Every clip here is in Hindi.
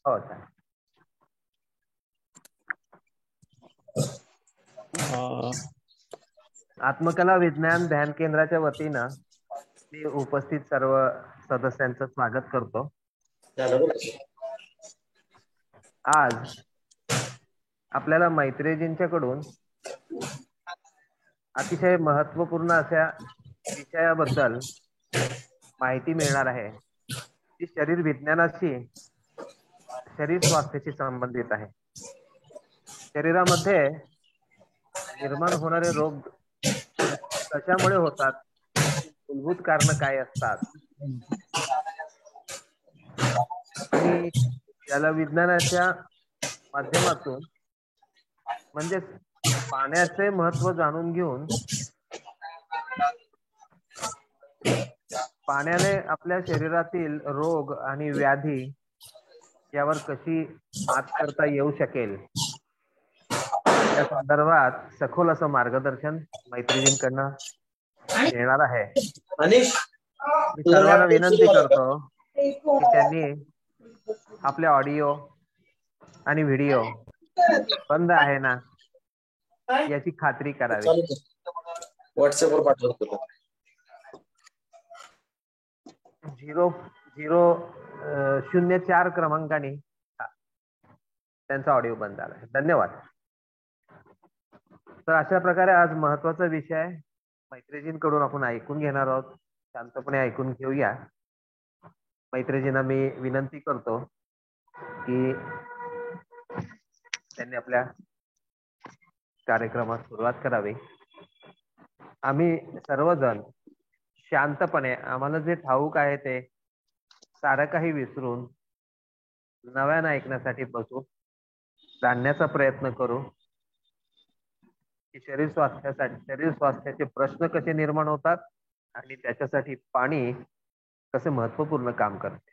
हो चालेल. आत्मकला विज्ञान ध्यान केंद्राच्या वतीनं मी उपस्थित सर्व सदस्यांचं स्वागत करतो. आज आपल्याला मैत्रेजींच्याकडून अतिशय महत्वपूर्ण अशा विषयाबद्दल माहिती मिळणार आहे, ती शरीर विज्ञानाशी, शरीर स्वास्थ्याशी संबंधित आहे. शरीरामध्ये निर्माण होणारे रोग कशामुळे होतात, मूलभूत कारण काय असतात, आणि याला विज्ञानाच्या माध्यमातून म्हणजे पाण्याचे महत्व जाणून घेऊन पाण्याने आपल्या शरीरातील रोग आणि व्याधी यावर कशी मात करता येऊ शकेल या संदर्भात सखोल असं मार्गदर्शन मैत्रीजींकडनं मिळणार आहे. मी सर्वांना विनंती करतो की त्यांनी आपले ऑडिओ आणि व्हिडिओ बंद आहे ना याची खात्री करावी. व्हॉट्सअपवर पाठवतो. 004 क्रमांकाने त्यांचा ऑडिओ बंद झाला. धन्यवाद. तर अशा प्रकारे आज महत्वाचा विषय मैत्रीजींकडून आपण ऐकून घेणार आहोत. शांतपणे ऐकून घेऊया. मैत्रीजींना मी विनंती करतो की त्यांनी आपल्या कार्यक्रमास सुरुवात करावी. आम्ही सर्वजण शांतपणे आम्हाला जे ठाऊक आहे ते सारं काही विसरून नव्यानं ऐकण्यासाठी बसू, जाणण्याचा प्रयत्न करू की शरीर स्वास्थ्याचे प्रश्न कसे निर्माण होतात आणि त्याच्यासाठी पाणी कसे महत्वपूर्ण काम करते.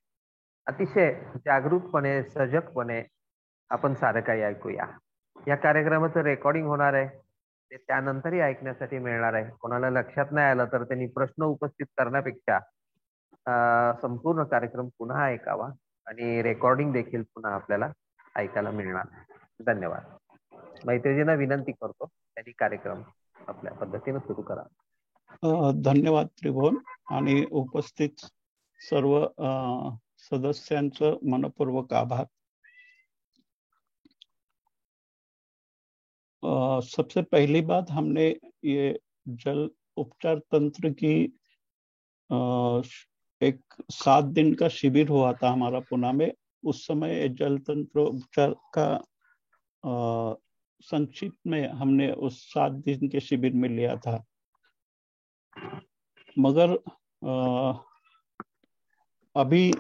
अतिशय जागरूकपणे, सजगपणे आपण सारं काही ऐकूया. या कार्यक्रमाचं रेकॉर्डिंग होणार आहे, ते त्यानंतरही ऐकण्यासाठी मिळणार आहे. कोणाला लक्षात नाही आलं तर त्यांनी प्रश्न उपस्थित करण्यापेक्षा संपूर्ण कार्यक्रम पुन्हा ऐकावा आणि रेकॉर्डिंग देखील पुन्हा आपल्याला ऐकायला मिळणार. धन्यवाद. मैत्रीजींना विनंती करतो त्यांनी कार्यक्रम आपल्या पद्धतीने सुरू करा. धन्यवाद त्रिभुवन आणि उपस्थित सर्व सदस्यांचं मनपूर्वक आभार. सबसे पहली बात, हमने ये जल उपचार तंत्र की एक 7 दिन का शिविर हुआ था हमारा पुणे में. उस समय जल तंत्र उपचार का संक्षिप्त में हमने उस 7 दिन के शिविर में लिया था. मगर अभी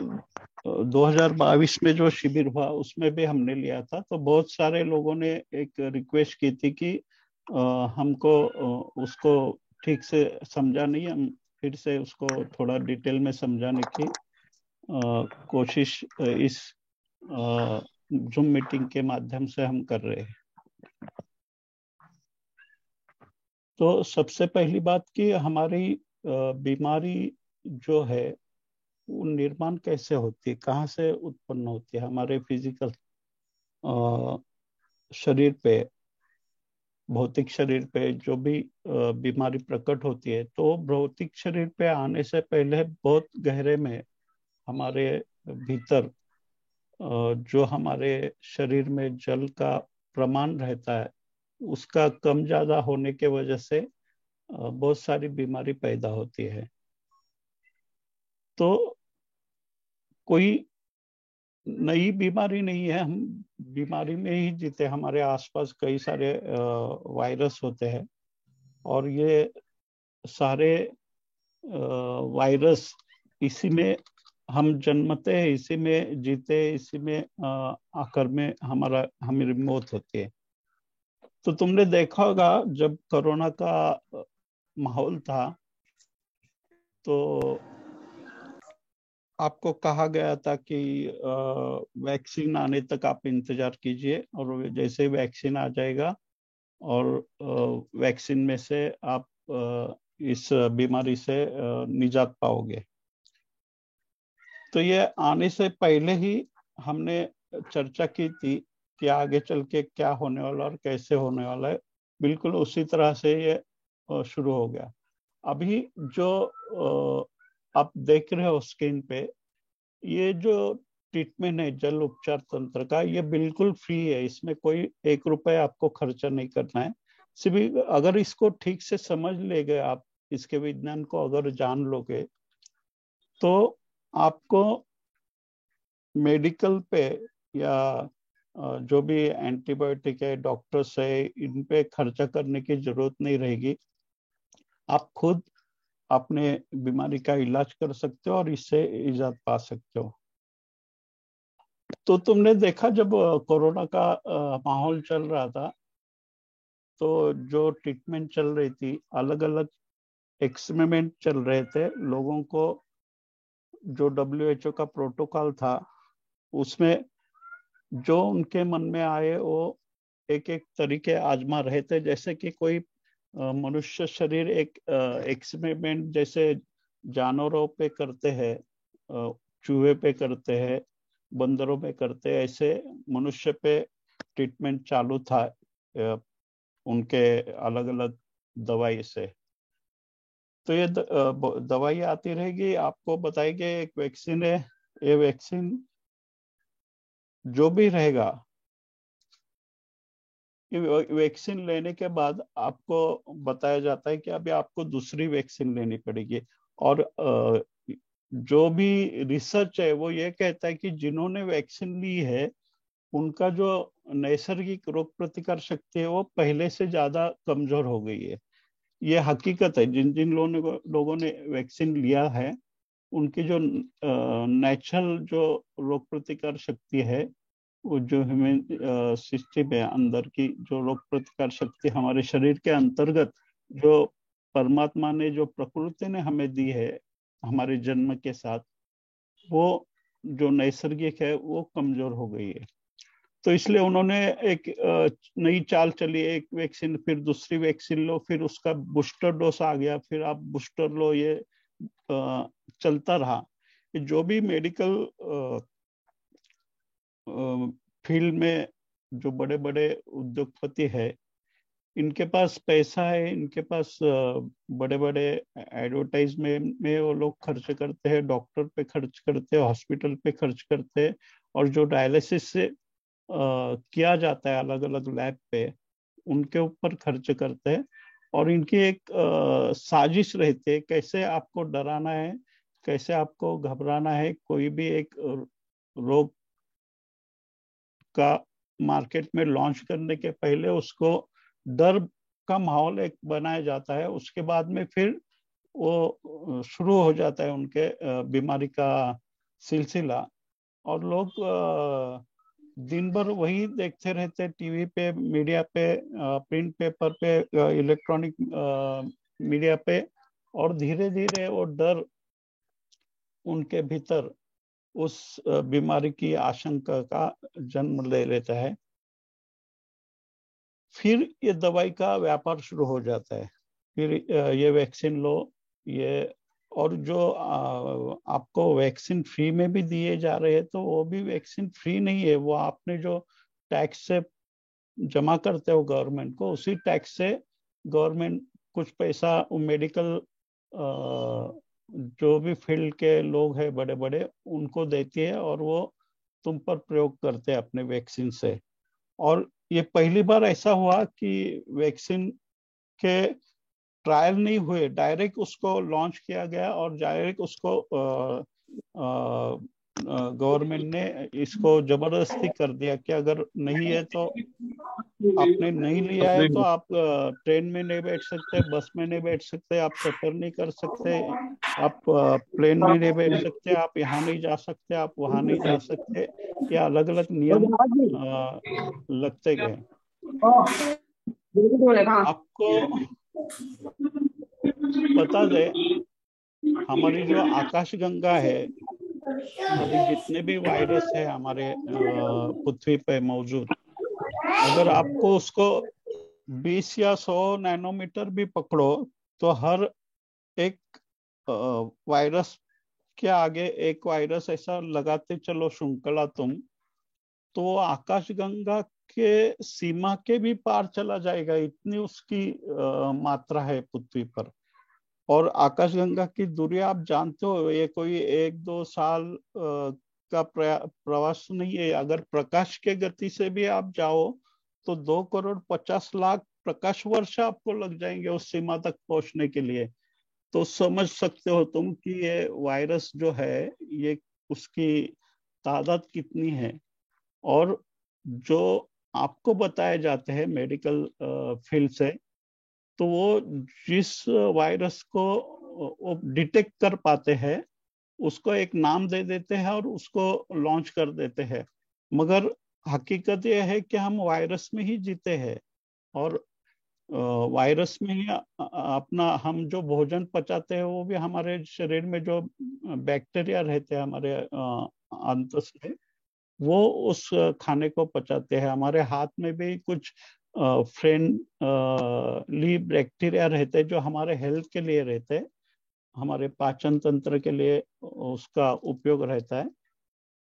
2022 में जो शिविर हुआ उसमें भी हमने लिया था. तो बहुत सारे लोगों ने एक रिक्वेस्ट की थी कि हमको उसको ठीक से समझा नहीं, हम फिर से उसको थोड़ा डिटेल में समझाने की कोशिश इस जूम मीटिंग के माध्यम से हम कर रहे हैं. तो सबसे पहली बात कि हमारी बीमारी जो है वो निर्माण कैसे होती है, कहाँ से उत्पन्न होती है. हमारे फिजिकल शरीर पे, भौतिक शरीर पे जो भी बीमारी प्रकट होती है, तो भौतिक शरीर पे आने से पहले बहुत गहरे में हमारे भीतर जो हमारे शरीर में जल का प्रमाण रहता है उसका कम ज्यादा होने के वजह से बहुत सारी बीमारी पैदा होती है. तो कोई नई बीमारी नहीं है, हम बीमारी में ही जीते. हमारे आसपास कई सारे वायरस होते हैं और ये सारे वायरस, इसी में हम जन्मते हैं, इसी में जीते, इसी में आखिर में हमारी मौत होती है. तो तुमने देखा होगा जब कोरोना का माहौल था तो आपको कहा गया था कि वैक्सीन आने तक आप इंतजार कीजिए और जैसे ही वैक्सीन आ जाएगा और वैक्सीन में से आप इस बीमारी से निजात पाओगे. तो ये आने से पहले ही हमने चर्चा की थी कि आगे चल के क्या होने वाला और कैसे होने वाला है, बिल्कुल उसी तरह से ये शुरू हो गया। अभी जो आप देख रहे हो स्क्रीन पे, ये जो ट्रीटमेंट है जल उपचार तंत्र का, ये बिल्कुल फ्री है। इसमें कोई 1 रुपए आपको खर्चा नहीं करना है। सिर्फ अगर इसको ठीक से समझ ले गए आप, इसके विज्ञान को अगर जान लोगे, तो आपको मेडिकल पे या जो भी एंटीबायोटिक है, डॉक्टर्स है, इन पे खर्चा करने की जरूरत नहीं रहेगी। आप खुद अपने बीमारी का इलाज कर सकते हो और इससे इजाद पा सकते हो। तो तुमने देखा जब कोरोना का माहौल चल रहा था, तो जो ट्रीटमेंट चल रही थी, अलग अलग एक्सपेरिमेंट चल रहे थे। लोगों को जो WHO का प्रोटोकॉल था, उसमें जो उनके मन में आए वो एक एक तरीके आजमा रहे थे। जैसे कि कोई मनुष्य शरीर एक एक्सपेरिमेंट जैसे जानवरों पे करते हैं, चूहे पे करते हैं, बंदरों पे करते हैं, ऐसे मनुष्य पे ट्रीटमेंट चालू था उनके अलग अलग दवाई से। तो ये दवाई आती रहेगी, आपको बताएंगे एक वैक्सीन है। ये वैक्सीन जो भी रहेगा, वैक्सीन लेने के बाद आपको बताया जाता है कि अभी आपको दूसरी वैक्सीन लेनी पड़ेगी। और जो भी रिसर्च है वो ये कहता है कि जिन्होंने वैक्सीन ली है, उनका जो नैसर्गिक रोग प्रतिकार शक्ति है वो पहले से ज्यादा कमजोर हो गई है। ये हकीकत है। जिन जिन लोगों ने वैक्सीन लिया है, उनकी जो नेचुरल जो रोग प्रतिकार शक्ति है, वो जो ह्यूमन सिस्टम है, अंदर की जो रोग प्रतिकार शक्ति हमारे शरीर के अंतर्गत जो परमात्मा ने, जो प्रकृति ने हमें दी है हमारे जन्म के साथ, वो जो नैसर्गिक है वो कमजोर हो गई है। तो इसलिए उन्होंने एक नई चाल चली, एक वैक्सीन, फिर दूसरी वैक्सीन लो, फिर उसका बूस्टर डोज आ गया, फिर आप बूस्टर लो, ये चलता रहा। जो भी मेडिकल फील्ड में जो बड़े बड़े उद्योगपति है, इनके पास पैसा है, इनके पास बड़े बड़े एडवर्टाइजमेंट में वो लोग खर्च करते हैं, डॉक्टर पे खर्च करते हैं, हॉस्पिटल पे खर्च करते हैं, और जो डायलिसिस से किया जाता है अलग अलग लैब पे, उनके ऊपर खर्च करते हैं। और इनकी एक साजिश रहती है, कैसे आपको डराना है, कैसे आपको घबराना है। कोई भी एक रोग का मार्केट में लॉन्च करने के पहले उसको डर का माहौल एक बनाया जाता है, उसके बाद में फिर वो शुरू हो जाता है उनके बीमारी का सिलसिला। और लोग दिन भर वही देखते रहते, टीवी पे, मीडिया पे, प्रिंट पेपर पे, इलेक्ट्रॉनिक मीडिया पे, और धीरे धीरे वो डर उनके भीतर उस बीमारी की आशंका का जन्म ले लेता है। फिर ये दवाई का व्यापार शुरू हो जाता है। फिर ये वैक्सीन लो, ये, और जो आपको वैक्सीन फ्री में भी दिए जा रहे हैं, तो वो भी वैक्सीन फ्री नहीं है। वो आपने जो टैक्स से जमा करते हो गवर्नमेंट को, उसी टैक्स से गवर्नमेंट कुछ पैसा मेडिकल जो भी फील्ड के लोग हैं बड़े बड़े, उनको देती है, और वो तुम पर प्रयोग करते हैं अपने वैक्सीन से। और ये पहली बार ऐसा हुआ कि वैक्सीन के ट्रायल नहीं हुए, डायरेक्ट उसको लॉन्च किया गया, और डायरेक्ट उसको गवर्नमेंट ने इसको जबरदस्ती कर दिया कि अगर नहीं है तो, आपने नहीं लिया है तो आप ट्रेन में नहीं बैठ सकते, बस में नहीं बैठ सकते, आप सफर नहीं कर सकते, आप प्लेन में नहीं बैठ सकते, आप यहाँ नहीं जा सकते, आप वहाँ नहीं जा सकते। ये अलग अलग नियम लगते गए। आपको बता दे, हमारी जो आकाश गंगा है, अभी जितने भी वायरस है हमारे पृथ्वी पे मौजूद, अगर आपको उसको 20 या 100 नैनोमीटर भी पकड़ो, तो हर एक वायरस के आगे एक वायरस ऐसा लगाते चलो श्रृंखला तुम, तो आकाशगंगा के सीमा के भी पार चला जाएगा, इतनी उसकी मात्रा है पृथ्वी पर। और आकाशगंगा की दूरी आप जानते हो, ये कोई 1-2 साल का प्रवास नहीं है। अगर प्रकाश के गति से भी आप जाओ तो 2,50,00,000 प्रकाश वर्ष आपको लग जाएंगे उस सीमा तक पहुंचने के लिए। तो समझ सकते हो तुम कि ये वायरस जो है, ये उसकी तादाद कितनी है। और जो आपको बताए जाते हैं मेडिकल फील्ड से, तो वो जिस वायरस को वो डिटेक्ट कर पाते हैं उसको एक नाम दे देते हैं और उसको लॉन्च कर देते हैं। मगर हकीकत यह है कि हम वायरस में ही जीते हैं, और वायरस में ही अपना हम जो भोजन पचाते हैं वो भी हमारे शरीर में जो बैक्टीरिया रहते हैं हमारे अंतस में, वो उस खाने को पचाते हैं। हमारे हाथ में भी कुछ फ्रेंडली बैक्टीरिया रहते हैं जो हमारे हेल्थ के लिए रहते हैं, हमारे पाचन तंत्र के लिए उसका उपयोग रहता है।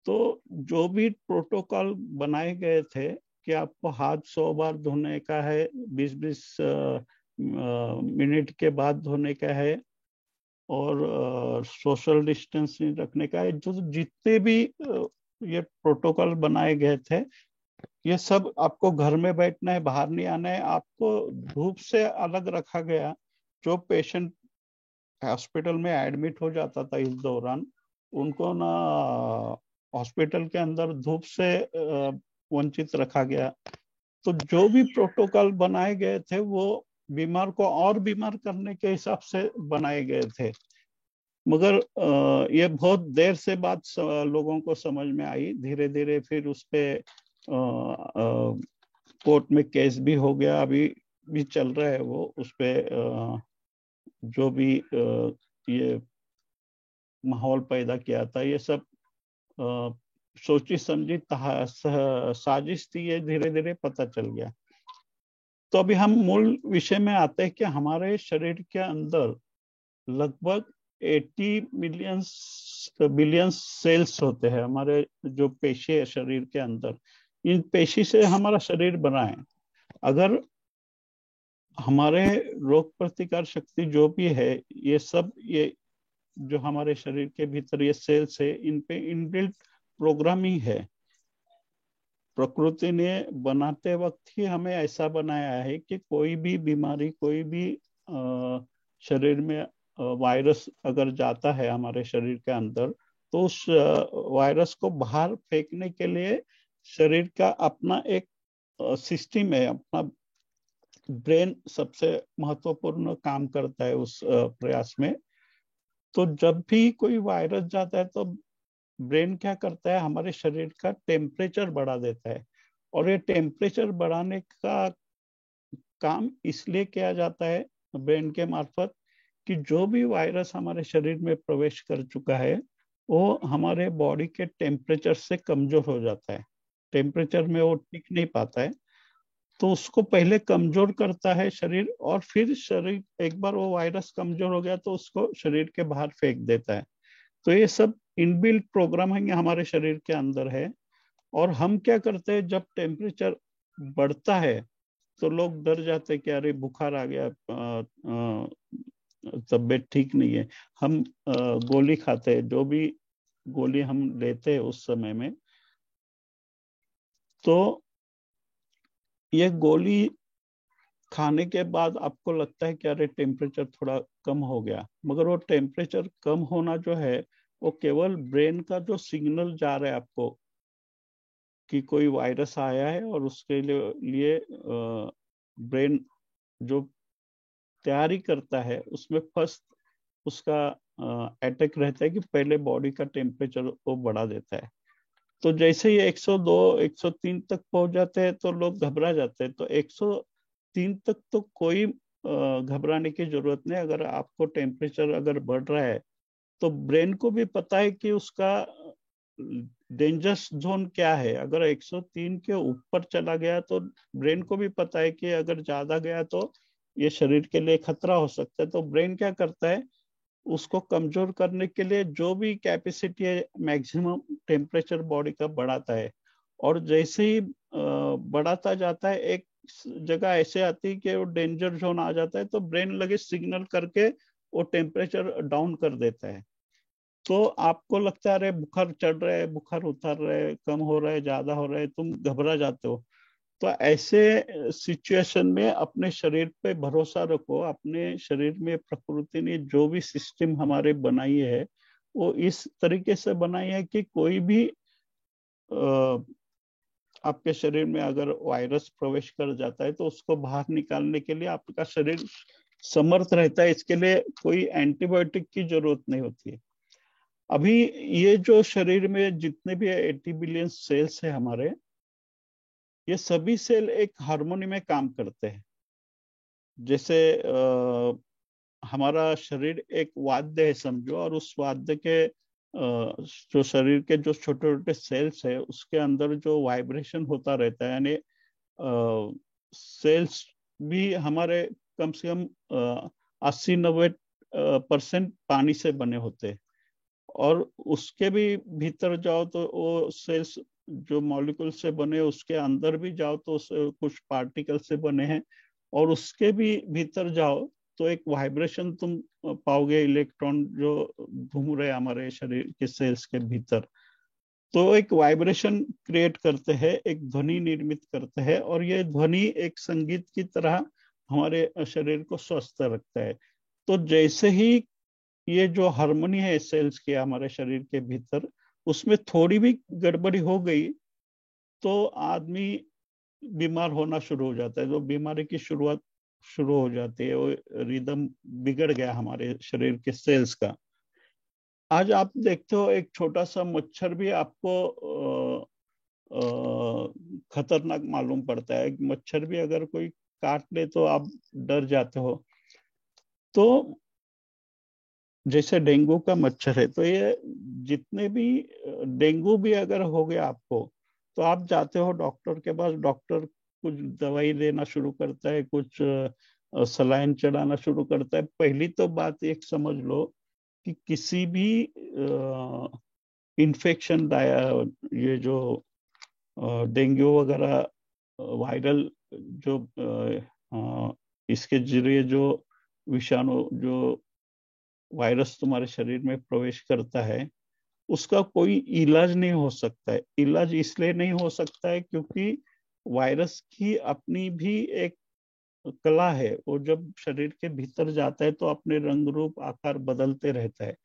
तो जो भी प्रोटोकॉल बनाए गए थे कि आपको हाथ 100 बार धोने का है, 20-20 मिनट के बाद धोने का है, और सोशल डिस्टेंसिंग रखने का है, जो जितने भी ये प्रोटोकॉल बनाए गए थे, ये सब आपको घर में बैठना है, बाहर नहीं आना है। आपको धूप से अलग रखा गया। जो पेशेंट हॉस्पिटल में एडमिट हो जाता था इस दौरान, उनको ना हॉस्पिटल के अंदर धूप से वंचित रखा गया। तो जो भी प्रोटोकॉल बनाए गए थे वो बीमार को और बीमार करने के हिसाब से बनाए गए थे। मगर ये बहुत देर से बात लोगों को समझ में आई। धीरे धीरे फिर उस पे कोर्ट में केस भी हो गया, अभी भी चल रहा है वो। उस पे जो भी ये माहौल पैदा किया था, ये सब सोची समझी साजिश थी, ये धीरे धीरे पता चल गया। तो अभी हम मूल विषय में आते हैं कि हमारे शरीर के अंदर लगभग 80 बिलियन सेल्स होते हैं। हमारे जो पेशी है शरीर के अंदर, इन पेशी से हमारा शरीर बना है। अगर हमारे रोग प्रतिकार शक्ति जो भी है, ये सब, ये जो हमारे शरीर के भीतर ये सेल्स है, इन पे इनबिल्ट प्रोग्रामिंग है। प्रकृति ने बनाते वक्त ही हमें ऐसा बनाया है कि कोई भी बीमारी, कोई भी शरीर में वायरस अगर जाता है हमारे शरीर के अंदर, तो उस वायरस को बाहर फेंकने के लिए शरीर का अपना एक सिस्टम है। अपना ब्रेन सबसे महत्वपूर्ण काम करता है उस प्रयास में। तो जब भी कोई वायरस जाता है तो ब्रेन क्या करता है, हमारे शरीर का टेम्परेचर बढ़ा देता है। और ये टेम्परेचर बढ़ाने का काम इसलिए किया जाता है ब्रेन के मार्फत कि जो भी वायरस हमारे शरीर में प्रवेश कर चुका है वो हमारे बॉडी के टेम्परेचर से कमजोर हो जाता है। टेम्परेचर में वो टिक नहीं पाता है, तो उसको पहले कमजोर करता है शरीर, और फिर शरीर, एक बार वो वायरस कमजोर हो गया तो उसको शरीर के बाहर फेंक देता है। तो ये सब इनबिल्ट प्रोग्रामिंग हमारे शरीर के अंदर है। और हम क्या करते हैं, जब टेम्परेचर बढ़ता है तो लोग डर जाते हैं कि अरे बुखार आ गया, तबीयत ठीक नहीं है। हम गोली खाते हैं, जो भी गोली हम लेते हैं उस समय में, तो ये गोली खाने के बाद आपको लगता है कि अरे टेम्परेचर थोड़ा कम हो गया। मगर वो टेम्परेचर कम होना जो है, वो केवल ब्रेन का जो सिग्नल जा रहा है आपको कि कोई वायरस आया है, और उसके लिए ब्रेन जो तैयारी करता है उसमें फर्स्ट उसका अटैक रहता है कि पहले बॉडी का टेम्परेचर वो बढ़ा देता है। तो जैसे ही 102 103 तक पहुंच जाते हैं तो लोग घबरा जाते हैं। तो 103 तक तो कोई घबराने की जरूरत नहीं। अगर आपको टेम्परेचर अगर बढ़ रहा है तो ब्रेन को भी पता है कि उसका डेंजरस जोन क्या है। अगर 103 के ऊपर चला गया तो ब्रेन को भी पता है कि अगर ज्यादा गया तो ये शरीर के लिए खतरा हो सकता है। तो ब्रेन क्या करता है, उसको कमजोर करने के लिए जो भी कैपेसिटी है मैक्सिमम टेम्परेचर बॉडी का बढ़ाता है। और जैसे ही बढ़ाता जाता है, एक जगह ऐसे आती है कि वो डेंजर जोन आ जाता है, तो ब्रेन लगे सिग्नल करके वो टेम्परेचर डाउन कर देता है। तो आपको लगता है अरे बुखार चढ़ रहा है, बुखार उतर रहा है, कम हो रहा है, ज्यादा हो रहा है, तुम घबरा जाते हो। तो ऐसे सिचुएशन में अपने शरीर पे भरोसा रखो। अपने शरीर में प्रकृति ने जो भी सिस्टम हमारे बनाई है वो इस तरीके से बनाई है कि कोई भी आपके शरीर में अगर वायरस प्रवेश कर जाता है तो उसको बाहर निकालने के लिए आपका शरीर समर्थ रहता है। इसके लिए कोई एंटीबायोटिक की जरूरत नहीं होती है। अभी ये जो शरीर में जितने भी 80 बिलियन सेल्स है हमारे, ये सभी सेल एक हार्मोनी में काम करते हैं। जैसे हमारा शरीर एक वाद्य है समझो, और उस वाद्य के जो शरीर के जो छोटे छोटे सेल्स है उसके अंदर जो वाइब्रेशन होता रहता है, यानी सेल्स भी हमारे कम से कम 80-90% पानी से बने होते हैं। और उसके भी भीतर जाओ तो वो सेल्स जो मॉलिक्यूल से बने, उसके अंदर भी जाओ तो कुछ पार्टिकल से बने हैं। और उसके भी भीतर जाओ तो एक वाइब्रेशन तुम पाओगे, इलेक्ट्रॉन जो घूम रहे हमारे शरीर के सेल्स के भीतर। तो एक वाइब्रेशन क्रिएट करते हैं, एक ध्वनि निर्मित करते हैं, और ये ध्वनि एक संगीत की तरह हमारे शरीर को स्वस्थ रखता है। तो जैसे ही ये जो हार्मनी है सेल्स की हमारे शरीर के भीतर, उसमें थोड़ी भी गड़बड़ी हो गई तो आदमी बीमार होना शुरू हो जाता है। तो बीमारी की शुरुआत शुरू हो जाती है, वो रिदम बिगड़ गया हमारे शरीर के सेल्स का। आज आप देखते हो एक छोटा सा मच्छर भी आपको खतरनाक मालूम पड़ता है। मच्छर भी अगर कोई काट ले तो आप डर जाते हो। तो जैसे डेंगू का मच्छर है, तो ये जितने भी डेंगू भी अगर हो गया आपको, तो आप जाते हो डॉक्टर के पास, डॉक्टर कुछ दवाई देना शुरू करता है, कुछ सलाइन चढ़ाना शुरू करता है। पहली तो बात एक समझ लो कि किसी भी इन्फेक्शन ये जो डेंगू वगैरह वायरल जो इसके जरिए जो विषाणु जो वायरस तुम्हारे शरीर में प्रवेश करता है, उसका कोई इलाज नहीं हो सकता है। इलाज इसलिए नहीं हो सकता है क्योंकि वायरस की अपनी भी एक कला है। वो जब शरीर के भीतर जाता है तो अपने रंग रूप आकार बदलते रहता है।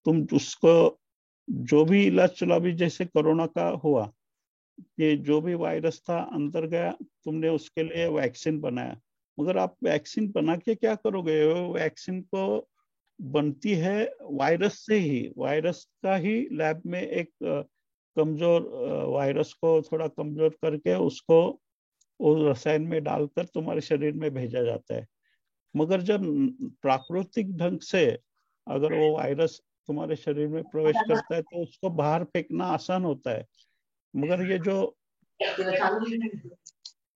तुम उसको जो भी इलाज चला, भी जैसे कोरोना का हुआ, ये जो भी वायरस था अंदर गया, तुमने उसके लिए वैक्सीन बनाया, मगर आप वैक्सीन बना के क्या करोगे? वो वैक्सीन को बनती है वायरस से ही। वायरस का ही लैब में एक कमजोर वायरस को थोड़ा कमजोर करके उसको उस रसायन में डालकर तुम्हारे शरीर में भेजा जाता है। मगर जब प्राकृतिक ढंग से अगर वो वायरस तुम्हारे शरीर में प्रवेश करता है तो उसको बाहर फेंकना आसान होता है। मगर ये जो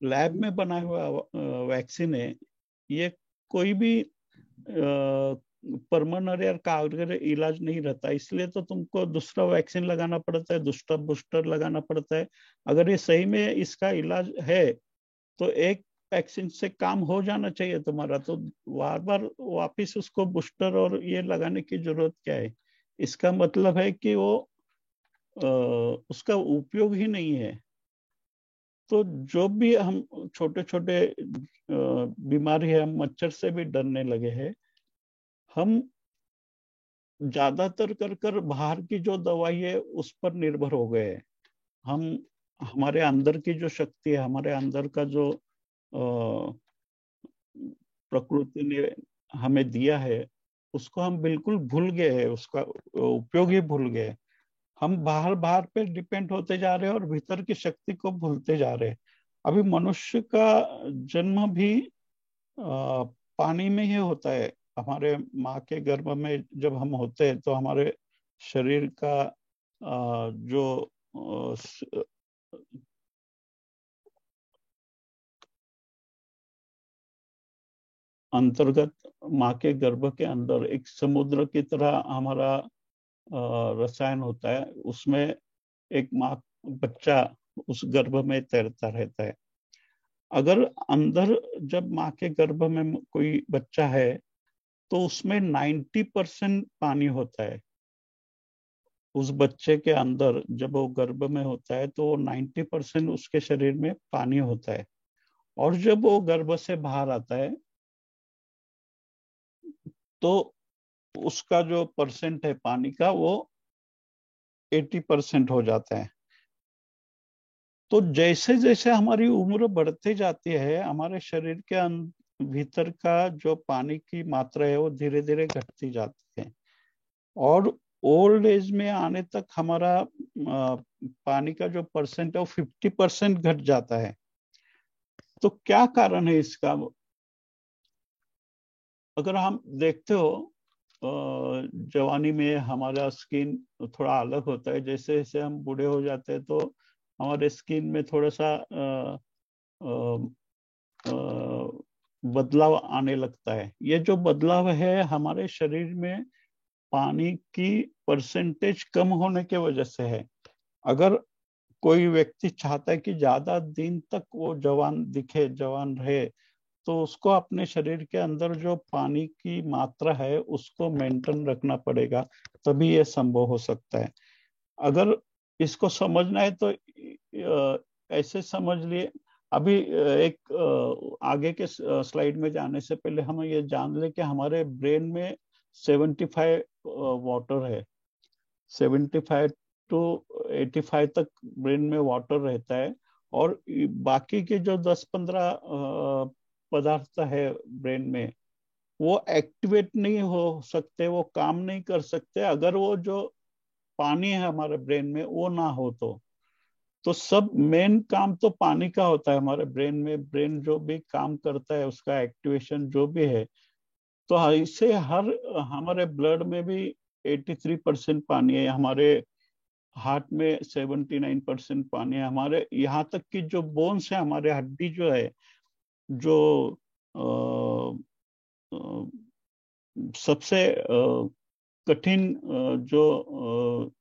लैब में बना हुआ वैक्सीन है, ये कोई भी परमानेंट या कारगर इलाज नहीं रहता। इसलिए तो तुमको दूसरा वैक्सीन लगाना पड़ता है, दूसरा बूस्टर लगाना पड़ता है। अगर ये सही में इसका इलाज है तो एक वैक्सीन से काम हो जाना चाहिए तुम्हारा, तो बार बार वापिस उसको बूस्टर और ये लगाने की जरूरत क्या है? इसका मतलब है कि वो उसका उपयोग ही नहीं है। तो जो भी हम छोटे छोटे बीमारी है, हम मच्छर से भी डरने लगे हैं। हम ज्यादातर कर बाहर की जो दवाई है उस पर निर्भर हो गए हैं। हम हमारे अंदर की जो शक्ति है, हमारे अंदर का जो प्रकृति ने हमें दिया है, उसको हम बिल्कुल भूल गए हैं, उसका उपयोग ही भूल गए। हम बाहर बाहर पे डिपेंड होते जा रहे हैं और भीतर की शक्ति को भूलते जा रहे हैं। अभी मनुष्य का जन्म भी पानी में ही होता है। हमारे माँ के गर्भ में जब हम होते हैं तो हमारे शरीर का जो अंतर्गत माँ के गर्भ के अंदर एक समुद्र की तरह हमारा रसायन होता है। उसमें एक माँ बच्चा उस गर्भ में तैरता रहता है। अगर अंदर जब माँ के गर्भ में कोई बच्चा है तो उसमें 90% पानी होता है। उस बच्चे के अंदर जब वो गर्भ में होता है तो 90% उसके शरीर में पानी होता है, और जब वो गर्भ से बाहर आता है तो उसका जो परसेंट है पानी का वो 80% हो जाता है। तो जैसे जैसे हमारी उम्र बढ़ती जाती है, हमारे शरीर के भीतर का जो पानी की मात्रा है वो धीरे धीरे घटती जाती है, और ओल्ड एज में आने तक हमारा पानी का जो परसेंट है वो 50% घट जाता है। तो क्या कारण है इसका? अगर हम देखते हो जवानी में हमारा स्किन थोड़ा अलग होता है, जैसे जैसे हम बूढ़े हो जाते हैं तो हमारे स्किन में थोड़ा सा बदलाव आने लगता है। ये जो बदलाव है हमारे शरीर में पानी की परसेंटेज कम होने के वजह से है। अगर कोई व्यक्ति चाहता है कि ज्यादा दिन तक वो जवान दिखे, जवान रहे, तो उसको अपने शरीर के अंदर जो पानी की मात्रा है उसको मेंटेन रखना पड़ेगा, तभी ये संभव हो सकता है। अगर इसको समझना है तो ऐसे समझ लिए। अभी एक आगे के स्लाइड में जाने से पहले हम ये जान ले कि हमारे ब्रेन में 75 वाटर है। 75 टू 85 तक ब्रेन में वाटर रहता है, और बाकी के जो 10-15 पदार्थ है ब्रेन में वो एक्टिवेट नहीं हो सकते, वो काम नहीं कर सकते अगर वो जो पानी है हमारे ब्रेन में वो ना हो। तो सब मेन काम तो पानी का होता है हमारे ब्रेन में। ब्रेन जो भी काम करता है उसका एक्टिवेशन जो भी है, तो इससे हर हमारे ब्लड में भी 83% पानी है, हमारे हार्ट में 79% पानी है, हमारे यहाँ तक कि जो बोन्स है, हमारे हड्डी जो है, जो सबसे कठिन जो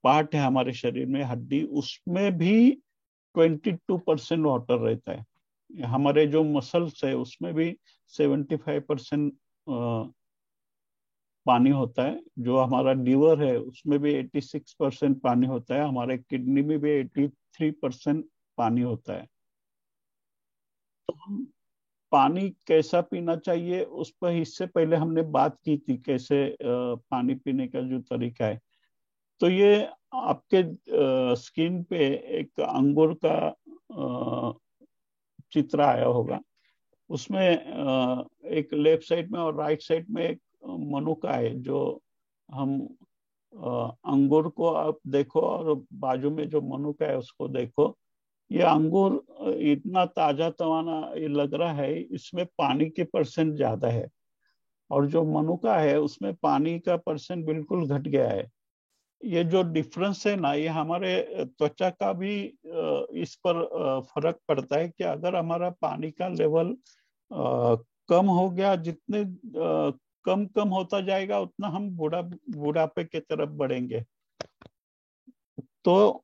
पार्ट है हमारे शरीर में, हड्डी, उसमें भी 22% वाटर रहता है। हमारे जो मसल्स है उसमें भी 75% पानी होता है। जो हमारा लीवर है उसमें भी 86% पानी होता है, हमारे किडनी में भी 83% पानी होता है। तो हम पानी कैसा पीना चाहिए उस पर इससे पहले हमने बात की थी, कैसे पानी पीने का जो तरीका है। तो ये आपके स्क्रीन पे एक अंगूर का चित्र आया होगा। उसमें एक लेफ्ट साइड में और राइट साइड में एक मनुका है। जो हम अंगूर को आप देखो और बाजू में जो मनुका है उसको देखो। ये अंगूर इतना ताजा तवाना ये लग रहा है, इसमें पानी के परसेंट ज्यादा है, और जो मनुका है उसमें पानी का परसेंट बिल्कुल घट गया है। ये जो डिफरेंस है ना, ये हमारे त्वचा का भी इस पर फर्क पड़ता है कि अगर हमारा पानी का लेवल कम हो गया, जितने कम कम होता जाएगा उतना हम बुढ़ापे की तरफ बढ़ेंगे। तो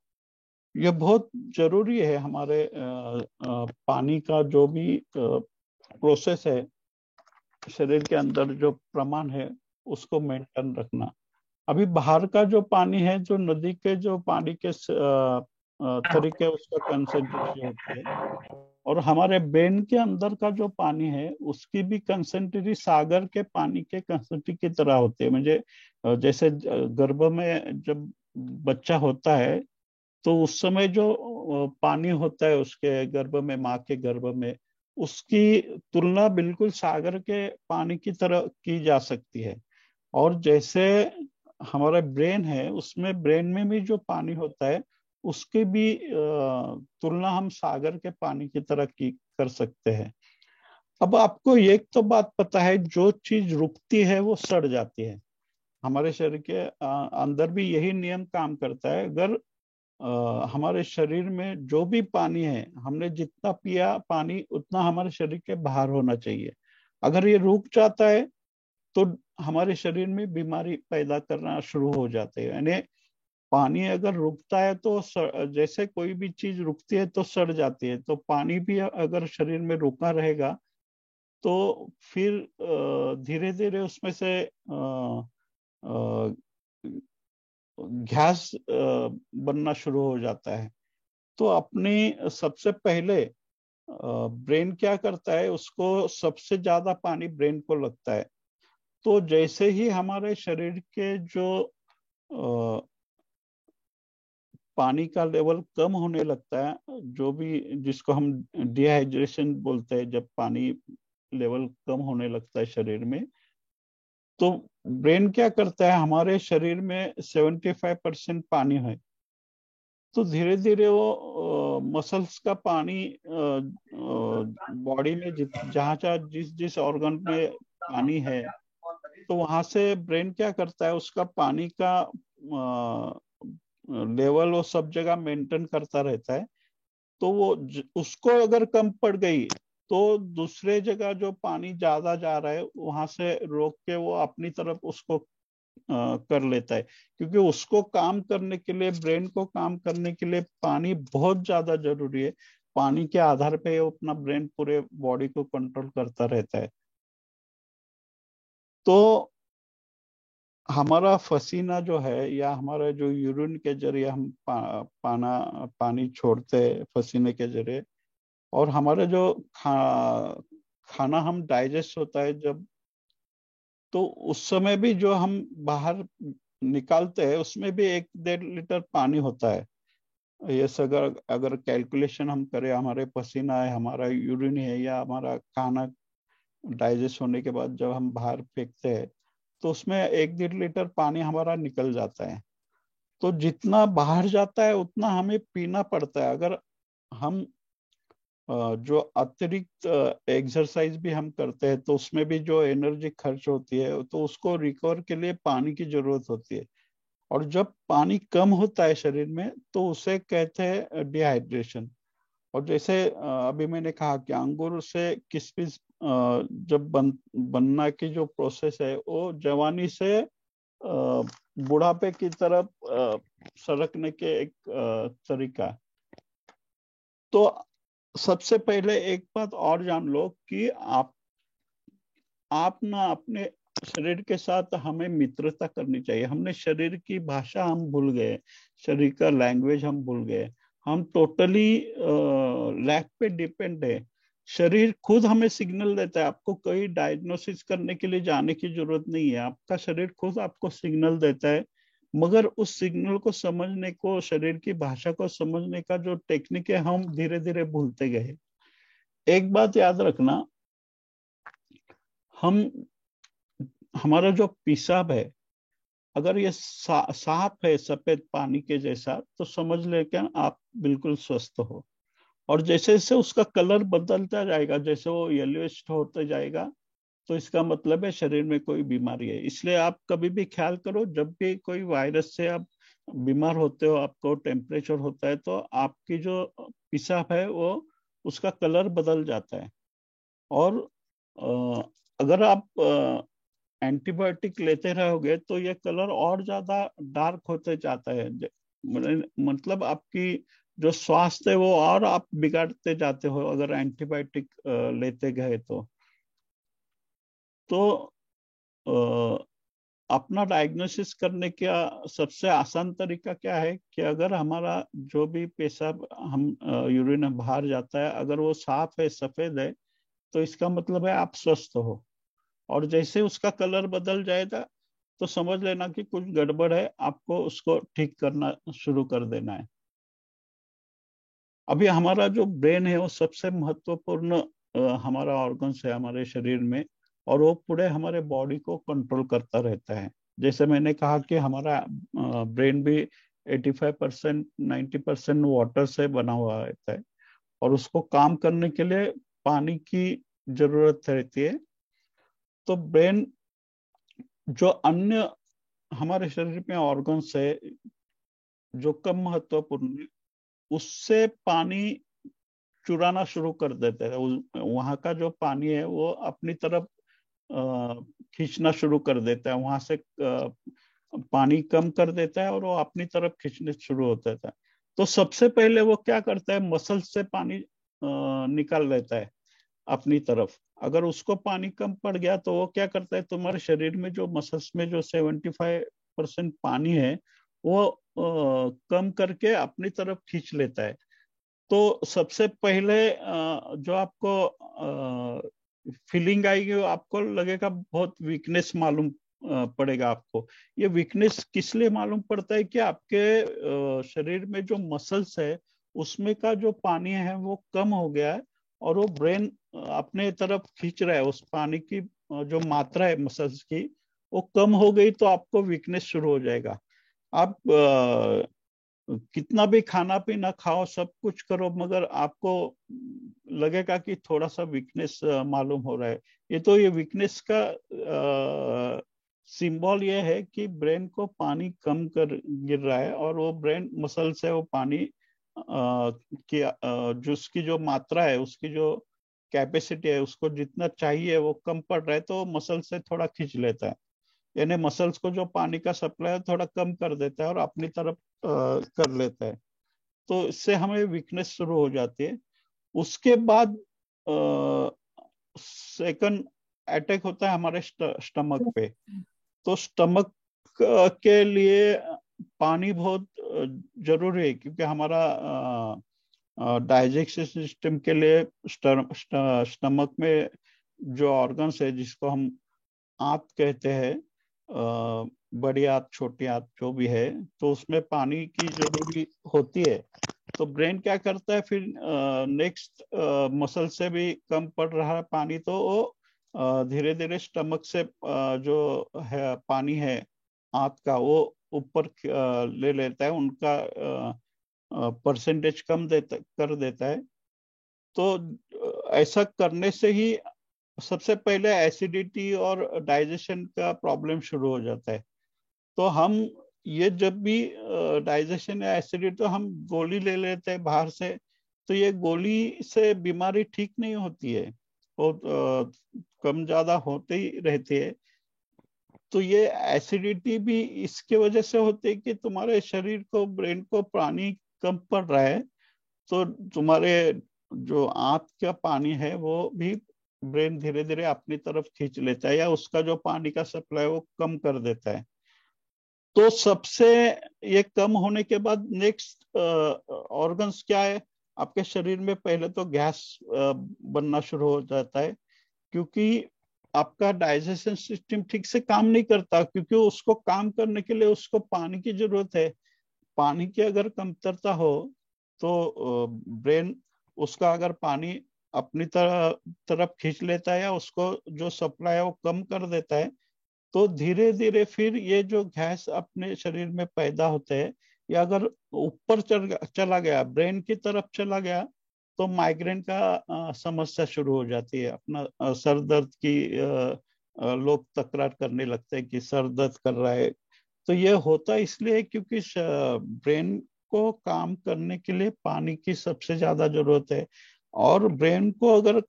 ये बहुत जरूरी है हमारे पानी का जो भी प्रोसेस है, शरीर के अंदर जो प्रमाण है उसको मेंटेन रखना। अभी बाहर का जो पानी है, जो नदी के जो पानी के तरीके उसका कंसेंट्रेशन होती है, और हमारे ब्रेन के अंदर का जो पानी है उसकी भी कंसेंट्रेटी सागर के पानी के कंसेंट्रेटी की तरह होती है। मुझे जैसे गर्भ में जब बच्चा होता है तो उस समय जो पानी होता है उसके गर्भ में, माँ के गर्भ में, उसकी तुलना बिल्कुल सागर के पानी की तरह की जा सकती है। और जैसे हमारा ब्रेन है उसमें, ब्रेन में भी जो पानी होता है उसकी भी तुलना हम सागर के पानी की तरह की कर सकते हैं। अब आपको एक तो बात पता है, जो चीज रुकती है वो सड़ जाती है। हमारे शरीर के अंदर भी यही नियम काम करता है। अगर हमारे शरीर में जो भी पानी है, हमने जितना पिया पानी उतना हमारे शरीर के बाहर होना चाहिए। अगर ये रुक जाता है तो हमारे शरीर में बीमारी पैदा करना शुरू हो जाते हैं। यानी पानी अगर रुकता है तो जैसे कोई भी चीज रुकती है तो सड़ जाती है, तो पानी भी अगर शरीर में रुका रहेगा तो फिर धीरे धीरे उसमें से गैस बनना शुरू हो जाता है। तो अपनी सबसे पहले ब्रेन क्या करता है, उसको सबसे ज्यादा पानी ब्रेन को लगता है। तो जैसे ही हमारे शरीर के जो पानी का लेवल कम होने लगता है, जो भी जिसको हम डिहाइड्रेशन बोलते हैं, जब पानी लेवल कम होने लगता है शरीर में, तो ब्रेन क्या करता है, हमारे शरीर में 75% पानी है, तो धीरे धीरे वो मसल्स का पानी बॉडी में जहाँ जहाँ जिस जिस ऑर्गन में पानी है, तो वहां से ब्रेन क्या करता है, उसका पानी का लेवल वो सब जगह मेंटेन करता रहता है। तो वो उसको अगर कम पड़ गई तो दूसरे जगह जो पानी ज्यादा जा रहा है वहां से रोक के वो अपनी तरफ उसको कर लेता है, क्योंकि उसको काम करने के लिए, ब्रेन को काम करने के लिए पानी बहुत ज्यादा जरूरी है। पानी के आधार पे वो अपना ब्रेन पूरे बॉडी को कंट्रोल करता रहता है। तो हमारा पसीना जो है, या हमारा जो यूरिन के जरिए हम पानी छोड़ते हैं पसीने के जरिए, और हमारा जो खाना हम डाइजेस्ट होता है जब, तो उस समय भी जो हम बाहर निकालते हैं उसमें भी 1-1.5 लीटर पानी होता है। ये अगर अगर कैलकुलेशन हम करें, हमारे पसीना है, हमारा यूरिन है, या हमारा खाना डाइजेस्ट होने के बाद जब हम बाहर फेंकते हैं, तो उसमें 1-1.5 लीटर पानी हमारा निकल जाता है। तो जितना बाहर जाता है उतना हमें पीना पड़ता है। अगर हम जो अतिरिक्त एक्सरसाइज भी हम करते हैं तो उसमें भी जो एनर्जी खर्च होती है, तो उसको रिकवर के लिए पानी की जरूरत होती है। और जब पानी कम होता है शरीर में तो उसे कहते हैं डिहाइड्रेशन। और जैसे अभी मैंने कहा कि अंगूर से किशमिश जब बनना की जो प्रोसेस है, वो जवानी से बुढ़ापे की तरफ सरकने के एक तरीका। तो सबसे पहले एक बात और जान लो कि आप ना अपने शरीर के साथ हमें मित्रता करनी चाहिए। हमने शरीर की भाषा हम भूल गए, शरीर का लैंग्वेज हम भूल गए। हम टोटली लैक पे डिपेंड है। शरीर खुद हमें सिग्नल देता है। आपको कोई डायग्नोसिस करने के लिए जाने की जरूरत नहीं है, आपका शरीर खुद आपको सिग्नल देता है। मगर उस सिग्नल को समझने को, शरीर की भाषा को समझने का जो टेक्निक है, हम धीरे धीरे भूलते गए। एक बात याद रखना, हमारा जो पेशाब है, अगर ये साफ है सफेद पानी के जैसा, तो समझ ले कि आप बिल्कुल स्वस्थ हो। और जैसे जैसे उसका कलर बदलता जाएगा, जैसे वो येलोइश होते जाएगा, तो इसका मतलब है शरीर में कोई बीमारी है। इसलिए आप कभी भी ख्याल करो, जब भी कोई वायरस से आप बीमार होते हो, आपको टेम्परेचर होता है, तो आपकी जो पेशाब है वो उसका कलर बदल जाता है। और अगर आप एंटीबायोटिक लेते रहोगे तो ये कलर और ज्यादा डार्क होते जाता है। मतलब आपकी जो स्वास्थ्य है वो और आप बिगाड़ते जाते हो अगर एंटीबायोटिक लेते गए तो अपना डायग्नोसिस करने का सबसे आसान तरीका क्या है कि अगर हमारा जो भी पेशाब हम यूरिन बाहर जाता है, अगर वो साफ है, सफेद है, तो इसका मतलब है आप स्वस्थ हो। और जैसे उसका कलर बदल जाएगा तो समझ लेना कि कुछ गड़बड़ है, आपको उसको ठीक करना शुरू कर देना है। अभी हमारा जो ब्रेन है वो सबसे महत्वपूर्ण हमारा ऑर्गन्स है हमारे शरीर में, और वो पूरे हमारे बॉडी को कंट्रोल करता रहता है। जैसे मैंने कहा कि हमारा ब्रेन भी 85% 90% वाटर से बना हुआ रहता है, और उसको काम करने के लिए पानी की जरूरत रहती है। तो ब्रेन जो अन्य हमारे शरीर में ऑर्गन्स है जो कम महत्वपूर्ण है, उससे पानी चुराना शुरू कर देते हैं। वहां का जो पानी है वो अपनी तरफ खींचना शुरू कर देता है। वहां से पानी कम कर देता है और वो अपनी तरफ खींचने शुरू होता है। तो सबसे पहले वो क्या करता है, मसल से पानी निकाल लेता है अपनी तरफ। अगर उसको पानी कम पड़ गया तो वो क्या करता है, तुम्हारे शरीर में जो मसल्स में जो 75% पानी है वो कम करके अपनी तरफ खींच लेता है। तो सबसे पहले जो आपको फीलिंग आएगी, वो आपको लगेगा बहुत वीकनेस मालूम पड़ेगा आपको। ये वीकनेस किस लिए मालूम पड़ता है कि आपके शरीर में जो मसल्स है उसमें का जो पानी है वो कम हो गया है, और वो ब्रेन अपने तरफ खींच रहा है उस पानी की जो मात्रा है मसल्स की वो कम हो गई, तो आपको वीकनेस शुरू हो जाएगा। आप कितना भी खाना पीना खाओ, सब कुछ करो, मगर आपको लगेगा कि थोड़ा सा वीकनेस मालूम हो रहा है। ये वीकनेस का सिंबल ये है कि ब्रेन को पानी कम कर गिर रहा है, और वो ब्रेन मसल से वो पानी की जो उसकी जो मात्रा है, उसकी जो कैपेसिटी है, उसको जितना चाहिए वो कम पड़ रहा है, तो मसल से थोड़ा खींच लेता है। यानी मसल्स को जो पानी का सप्लाई थोड़ा कम कर देता है और अपनी तरफ कर लेता है। तो इससे हमें वीकनेस शुरू हो जाती है। उसके बाद सेकंड अटैक होता है हमारे स्टमक पे। तो स्टमक के लिए पानी बहुत जरूरी है, क्योंकि हमारा डाइजेस्टिव सिस्टम के लिए स्टमक में जो ऑर्गन्स है, जिसको हम आंत कहते हैं, बड़ी आंत छोटी आंत जो भी है, तो उसमें पानी की जरूरी होती है। तो ब्रेन क्या करता है फिर, नेक्स्ट मसल से भी कम पड़ रहा है पानी, तो वो धीरे धीरे स्टमक से जो है पानी है आंत का, वो ऊपर ले लेता है, उनका परसेंटेज कम कर देता है। तो ऐसा करने से ही सबसे पहले एसिडिटी और डाइजेशन का प्रॉब्लम शुरू हो जाता है। तो हम ये जब भी डाइजेशन या एसिडिटी, तो हम गोली ले लेते हैं बाहर से, तो ये गोली से बीमारी ठीक नहीं होती है, वो कम ज्यादा होते ही रहती है। तो ये एसिडिटी भी इसके वजह से होती है कि तुम्हारे शरीर को, ब्रेन को पानी कम पड़ रहा है, तो तुम्हारे जो आंत का पानी है वो भी ब्रेन धीरे धीरे अपनी तरफ खींच लेता है, या उसका जो पानी का सप्लाई वो कम कर देता है। तो सबसे ये कम होने के बाद नेक्स्ट ऑर्गन्स क्या है आपके शरीर में, पहले तो गैस बनना शुरू हो जाता है, क्योंकि आपका डाइजेशन सिस्टम ठीक से काम नहीं करता, क्योंकि उसको काम करने के लिए उसको पानी की जरूरत है। पानी की अगर कमतरता हो तो ब्रेन उसका अगर पानी अपनी तरफ खींच लेता है, या उसको जो सप्लाई है वो कम कर देता है, तो धीरे धीरे फिर ये जो गैस अपने शरीर में पैदा होते हैं, या अगर ऊपर चला गया, ब्रेन की तरफ चला गया, तो माइग्रेन का समस्या शुरू हो जाती है। अपना सर दर्द की लोग तकरार करने लगते हैं कि सर दर्द कर रहा है। तो ये होता इसलिए क्योंकि ब्रेन को काम करने के लिए पानी की सबसे ज्यादा जरूरत है, और ब्रेन को अगर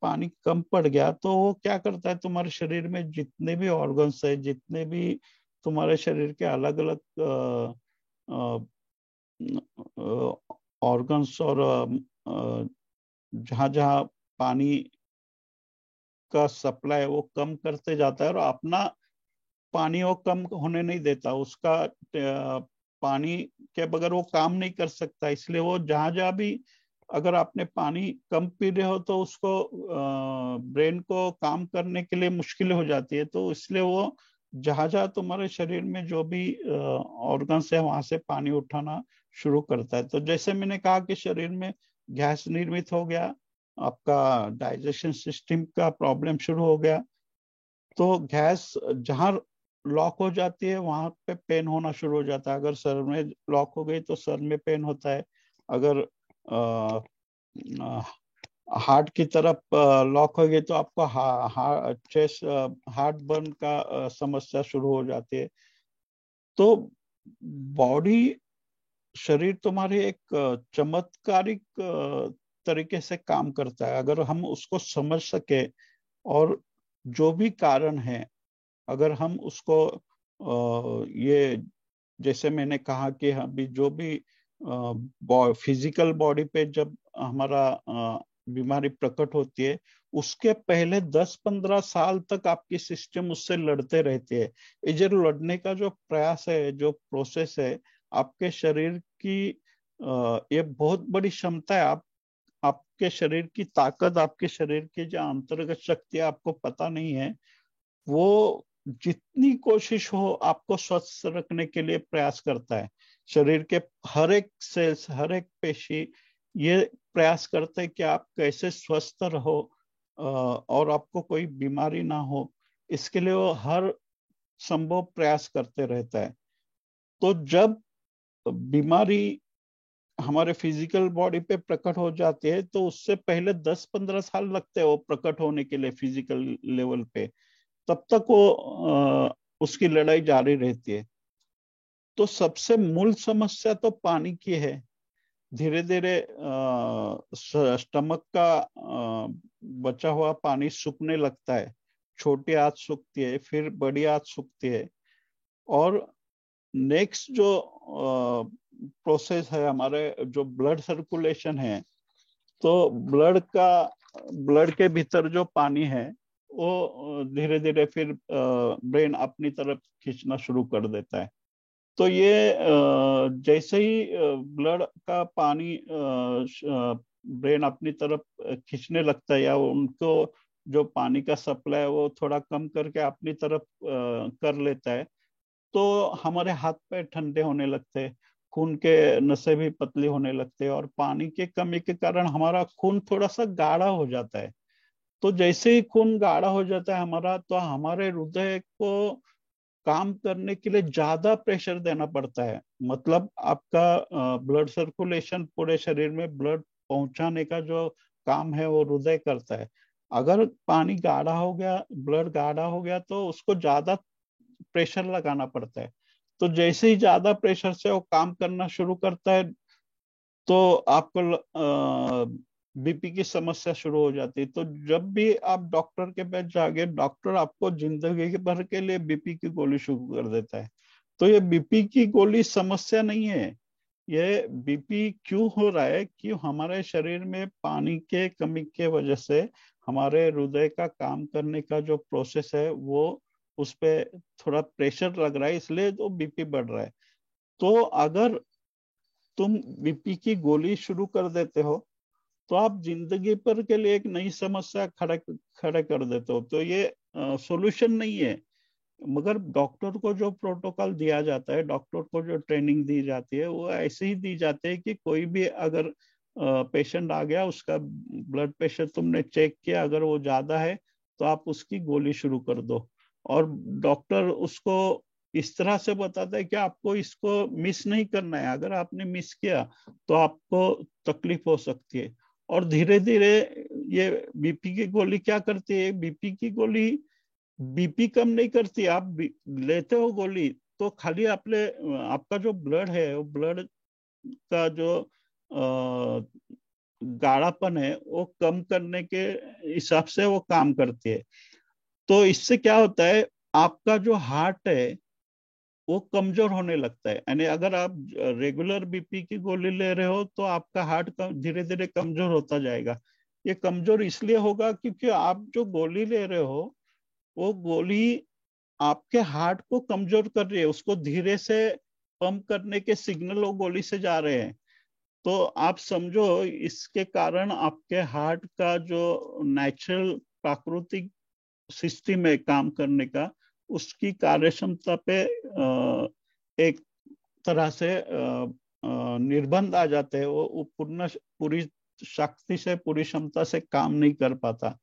पानी कम पड़ गया तो वो क्या करता है, तुम्हारे शरीर में जितने भी ऑर्गन्स है, जितने भी तुम्हारे शरीर के अलग अलग ऑर्गन्स और जहां जहां पानी का सप्लाई है वो कम करते जाता है, और अपना पानी वो कम होने नहीं देता। उसका पानी के बगैर वो काम नहीं कर सकता, इसलिए वो जहां जहां भी अगर आपने पानी कम पी रहे हो तो उसको ब्रेन को काम करने के लिए मुश्किल हो जाती है। तो इसलिए वो जहां जहां तुम्हारे शरीर में जो भी ऑर्गन्स है वहां से पानी उठाना शुरू करता है। तो जैसे मैंने कहा कि शरीर में गैस निर्मित हो गया, आपका डाइजेशन सिस्टम का प्रॉब्लम शुरू हो गया, तो गैस जहां लॉक हो जाती है वहां पे पेन होना शुरू हो जाता है। अगर सर में लॉक हो गई तो सर में पेन होता है। अगर हार्ट की तरफ लॉक हो गई तो आपको चेस्ट हार्ट बर्न का समस्या शुरू हो जाती है। तो बॉडी, शरीर तुम्हारी एक चमत्कारिक तरीके से काम करता है, अगर हम उसको समझ सके, और जो भी कारण है अगर हम उसको ये जैसे मैंने कहा कि अभी जो भी फिजिकल बॉडी पे जब हमारा बीमारी प्रकट होती है, उसके पहले 10-15 साल तक आपकी सिस्टम उससे लड़ते रहती है। ये जो लड़ने का जो प्रयास है, जो प्रोसेस है, आपके शरीर की ये बहुत बड़ी क्षमता है। आपके शरीर की ताकत, आपके शरीर की जो अंतर्गत शक्ति आपको पता नहीं है, वो जितनी कोशिश हो आपको स्वस्थ रखने के लिए प्रयास करता है। शरीर के हर एक सेल्स, हर एक पेशी ये प्रयास करते हैं कि आप कैसे स्वस्थ रहो और आपको कोई बीमारी ना हो। इसके लिए वो हर संभव प्रयास करते रहता है। तो जब बीमारी हमारे फिजिकल बॉडी पे प्रकट हो जाती है, तो उससे पहले 10-15 साल लगते हैं वो प्रकट होने के लिए फिजिकल लेवल पे। तब तक वो उसकी लड़ाई जारी रहती है। तो सबसे मूल समस्या तो पानी की है। धीरे धीरे स्टमक का बचा हुआ पानी सूखने लगता है। छोटी आंत सूखती है, फिर बड़ी आंत सूखती है, और नेक्स्ट जो प्रोसेस है हमारे जो ब्लड सर्कुलेशन है, तो ब्लड के भीतर जो पानी है वो धीरे धीरे फिर ब्रेन अपनी तरफ खींचना शुरू कर देता है। तो ये जैसे ही ब्लड का पानी ब्रेन अपनी तरफ खींचने लगता है, या उनको जो पानी का सप्लाई है वो थोड़ा कम करके अपनी तरफ कर लेता है, तो हमारे हाथ पैर ठंडे होने लगते हैं, खून के नसें भी पतली होने लगते हैं, और पानी की कमी के कारण हमारा खून थोड़ा सा गाढ़ा हो जाता है। तो जैसे ही खून गाढ़ा हो जाता है हमारा, तो हमारे हृदय को काम करने के लिए ज्यादा प्रेशर देना पड़ता है। मतलब आपका ब्लड सर्कुलेशन, पूरे शरीर में ब्लड पहुंचाने का जो काम है वो हृदय करता है। अगर पानी गाढ़ा हो गया, ब्लड गाढ़ा हो गया, तो उसको ज्यादा प्रेशर लगाना पड़ता है। तो जैसे ही ज्यादा प्रेशर से वो काम करना शुरू करता है, तो आपको बीपी की समस्या शुरू हो जाती है। तो जब भी आप डॉक्टर के पास जागे, डॉक्टर आपको जिंदगी भर के लिए बीपी की गोली शुरू कर देता है। तो ये बीपी की गोली समस्या नहीं है। ये बीपी क्यों हो रहा है कि हमारे शरीर में पानी के कमी के वजह से हमारे हृदय का काम करने का जो प्रोसेस है वो उस पे थोड़ा प्रेशर लग रहा है, इसलिए तो बीपी बढ़ रहा है। तो अगर तुम बीपी की गोली शुरू कर देते हो, तो आप जिंदगी भर के लिए एक नई समस्या खड़े कर देते हो। तो ये सॉल्यूशन नहीं है। मगर डॉक्टर को जो प्रोटोकॉल दिया जाता है, डॉक्टर को जो ट्रेनिंग दी जाती है, वो ऐसे ही दी जाती है कि कोई भी अगर पेशेंट आ गया, उसका ब्लड प्रेशर तुमने चेक किया, अगर वो ज्यादा है तो आप उसकी गोली शुरू कर दो। और डॉक्टर उसको इस तरह से बताता है कि आपको इसको मिस नहीं करना है। अगर आपने मिस किया तो आपको तकलीफ हो सकती है। और धीरे धीरे ये बीपी की गोली क्या करती है, बीपी की गोली बीपी कम नहीं करती। आप लेते हो गोली तो खाली आपका जो ब्लड है, वो ब्लड का जो गाढ़ापन है वो कम करने के हिसाब से वो काम करती है। तो इससे क्या होता है, आपका जो हार्ट है वो कमजोर होने लगता है। यानी अगर आप रेगुलर बीपी की गोली ले रहे हो तो आपका हार्ट धीरे धीरे कमजोर होता जाएगा। ये कमजोर इसलिए होगा क्योंकि आप जो गोली ले रहे हो, वो गोली आपके हार्ट को कमजोर कर रही है। उसको धीरे से पंप करने के सिग्नल वो गोली से जा रहे हैं। तो आप समझो, इसके कारण आपके हार्ट का जो नेचुरल प्राकृतिक सिस्टम है काम करने का, उसकी कार्य क्षमता पे एक तरह से निर्बंध आ जाते हैं। वो पूरी शक्ति से, पूरी क्षमता से काम नहीं कर पाता।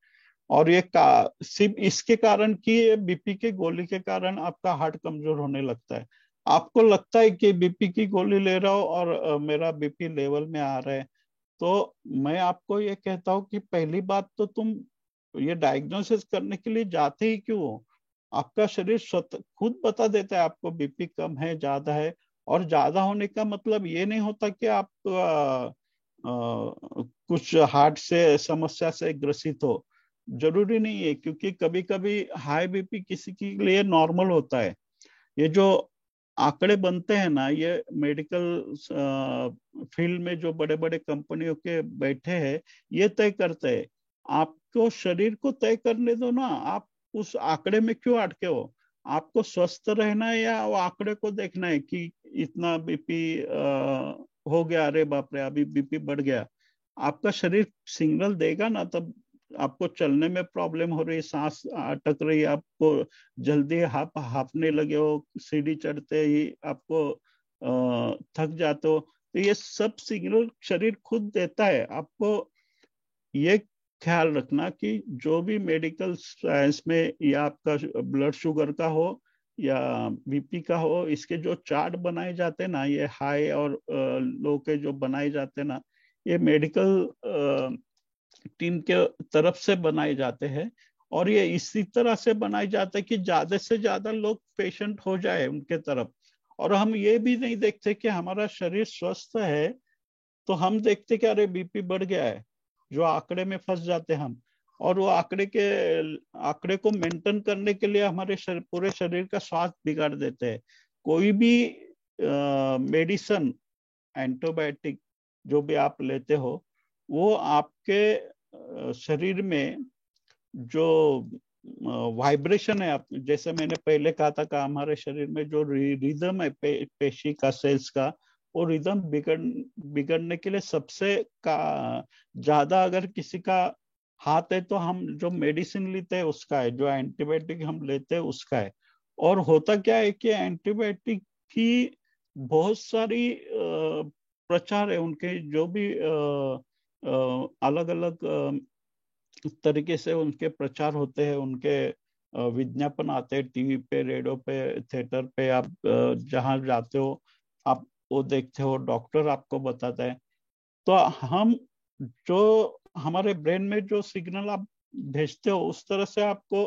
और ये सिर्फ इसके कारण कि बीपी की गोली के कारण आपका हार्ट कमजोर होने लगता है। आपको लगता है कि बीपी की गोली ले रहा हूं और मेरा बीपी लेवल में आ रहा है, तो मैं आपको ये कहता हूँ कि पहली बात तो तुम ये डायग्नोसिस करने के लिए जाते ही क्यों हो? आपका शरीर खुद बता देता है आपको बीपी कम है, ज्यादा है। और ज्यादा होने का मतलब ये नहीं होता कि आप कुछ हार्ट से समस्या से ग्रसित हो। जरूरी नहीं है, क्योंकि कभी कभी हाई बीपी किसी के लिए नॉर्मल होता है। ये जो आंकड़े बनते हैं ना, ये मेडिकल फील्ड में जो बड़े बड़े कंपनियों के बैठे हैं, ये तय करते हैं। आपको शरीर को तय करने दो ना, आप उस आंकड़े में क्यों अटके हो? आपको स्वस्थ रहना है या वो आंकड़े को देखना है कि इतना बीपी हो गया, अरे बाप रे अभी बीपी बढ़ गया। आपका शरीर सिग्नल देगा ना, तब आपको चलने में प्रॉब्लम हो रही, सांस अटक रही, आपको जल्दी हांफने लगे हो, सीढ़ी चढ़ते ही आपको थक जाते हो, तो ये सब सिग्नल शरीर खुद देता है आपको। ये ख्याल रखना कि जो भी मेडिकल साइंस में, या आपका ब्लड शुगर का हो या बीपी का हो, इसके जो चार्ट बनाए जाते हैं ना, ये हाई और लो के जो बनाए जाते हैं ना, ये मेडिकल टीम के तरफ से बनाए जाते हैं। और ये इसी तरह से बनाए जाते हैं कि ज्यादा से ज्यादा लोग पेशेंट हो जाए उनके तरफ। और हम ये भी नहीं देखते कि हमारा शरीर स्वस्थ है तो हम देखते कि अरे बीपी बढ़ गया है, जो आंकड़े में फंस जाते हैं हम। और वो आंकड़े को मेंटेन करने के लिए हमारे पूरे शरीर का स्वास्थ्य बिगाड़ देते हैं। कोई भी मेडिसन, एंटीबायोटिक जो भी आप लेते हो, वो आपके शरीर में जो वाइब्रेशन है, आप जैसे मैंने पहले कहा था कि हमारे शरीर में जो रिदम है पेशी का, सेल्स का, वो रिदम बिगड़ने के लिए सबसे का ज्यादा अगर किसी का हाथ है तो हम जो मेडिसिन लेते हैं उसका है, जो एंटीबायोटिक हम लेते हैं उसका है। और होता क्या है कि एंटीबायोटिक की बहुत सारी प्रचार है, उनके जो भी अलग अलग तरीके से उनके प्रचार होते हैं, उनके विज्ञापन आते हैं टीवी पे, रेडियो पे, थिएटर पे, आप जहाँ जाते हो आप वो देखते हो, डॉक्टर आपको बताता है। तो हम जो हमारे ब्रेन में जो सिग्नल आप भेजते हो, उस तरह से आपको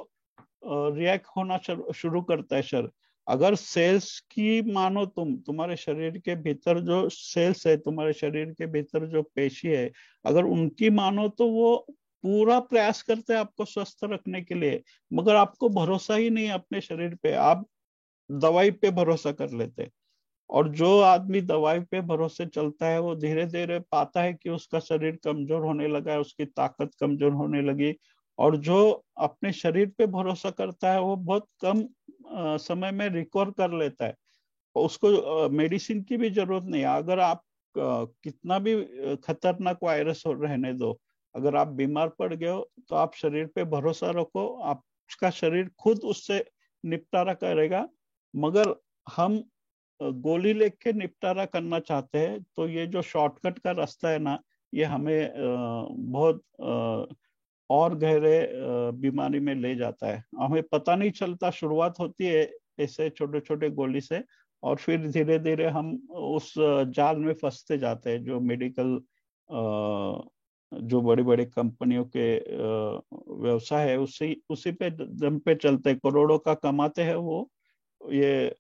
रिएक्ट होना शुरू करता है सर। अगर सेल्स की मानो, तुम्हारे शरीर के भीतर जो सेल्स है, तुम्हारे शरीर के भीतर जो पेशी है, अगर उनकी मानो तो वो पूरा प्रयास करते हैं आपको स्वस्थ रखने के लिए, मगर आपको भरोसा ही नहीं अपने शरीर पे, आप दवाई पे भरोसा कर लेते हैं। और जो आदमी दवाई पे भरोसे चलता है, वो धीरे धीरे पाता है कि उसका शरीर कमजोर होने लगा है, उसकी ताकत कमजोर होने लगी। और जो अपने शरीर पे भरोसा करता है, वो बहुत कम समय में रिकवर कर लेता है। उसको मेडिसिन की भी जरूरत नहीं है। अगर आप कितना भी खतरनाक वायरस हो रहने दो, अगर आप बीमार पड़ गए हो तो आप शरीर पे भरोसा रखो, आपका शरीर खुद उससे निपटारा करेगा। मगर हम गोली लेके निपटारा करना चाहते हैं, तो ये जो शॉर्टकट का रास्ता है ना, ये हमें बहुत और गहरे बीमारी में ले जाता है। हमें पता नहीं चलता, शुरुआत होती है ऐसे छोटे छोटे गोली से, और फिर धीरे धीरे हम उस जाल में फंसते जाते हैं, जो मेडिकल जो बड़ी बड़ी कंपनियों के व्यवसाय है, उसी उसी पे दम पे चलते हैं, करोड़ों का कमाते हैं वो, ये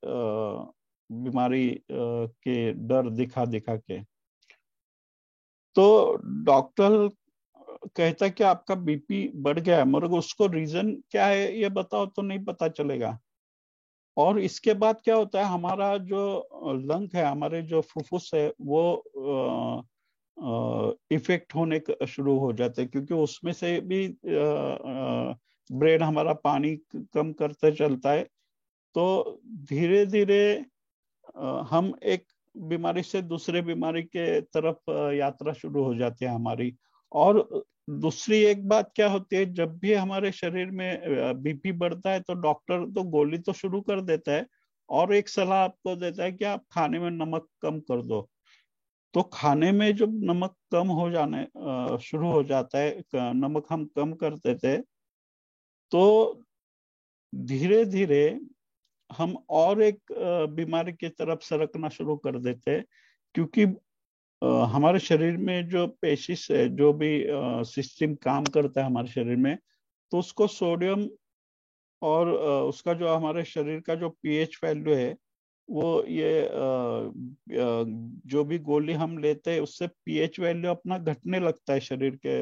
बीमारी के डर दिखा दिखा के। तो डॉक्टर कहता है कि आपका बीपी बढ़ गया है, मगर उसको रीजन क्या है ये बताओ तो नहीं पता चलेगा। और इसके बाद क्या होता है, हमारा जो लंग है, हमारे जो फुफ्फुस है, वो इफेक्ट होने शुरू हो जाते हैं, क्योंकि उसमें से भी ब्रेन हमारा पानी कम करते चलता है। तो धीरे धीरे हम एक बीमारी से दूसरे बीमारी के तरफ यात्रा शुरू हो जाती है हमारी। और दूसरी एक बात क्या होती है, जब भी हमारे शरीर में बीपी बढ़ता है तो डॉक्टर तो गोली तो शुरू कर देता है, और एक सलाह आपको देता है कि आप खाने में नमक कम कर दो। तो खाने में जब नमक कम हो जाने शुरू हो जाता है, नमक हम कम कर देते हैं, तो धीरे धीरे हम और एक बीमारी की तरफ सरकना शुरू कर देते हैं। क्योंकि हमारे शरीर में जो पेशिश है, जो भी सिस्टम काम करता है हमारे शरीर में, तो उसको सोडियम और उसका जो हमारे शरीर का जो पीएच वैल्यू है, वो ये जो भी गोली हम लेते हैं उससे पीएच वैल्यू अपना घटने लगता है शरीर के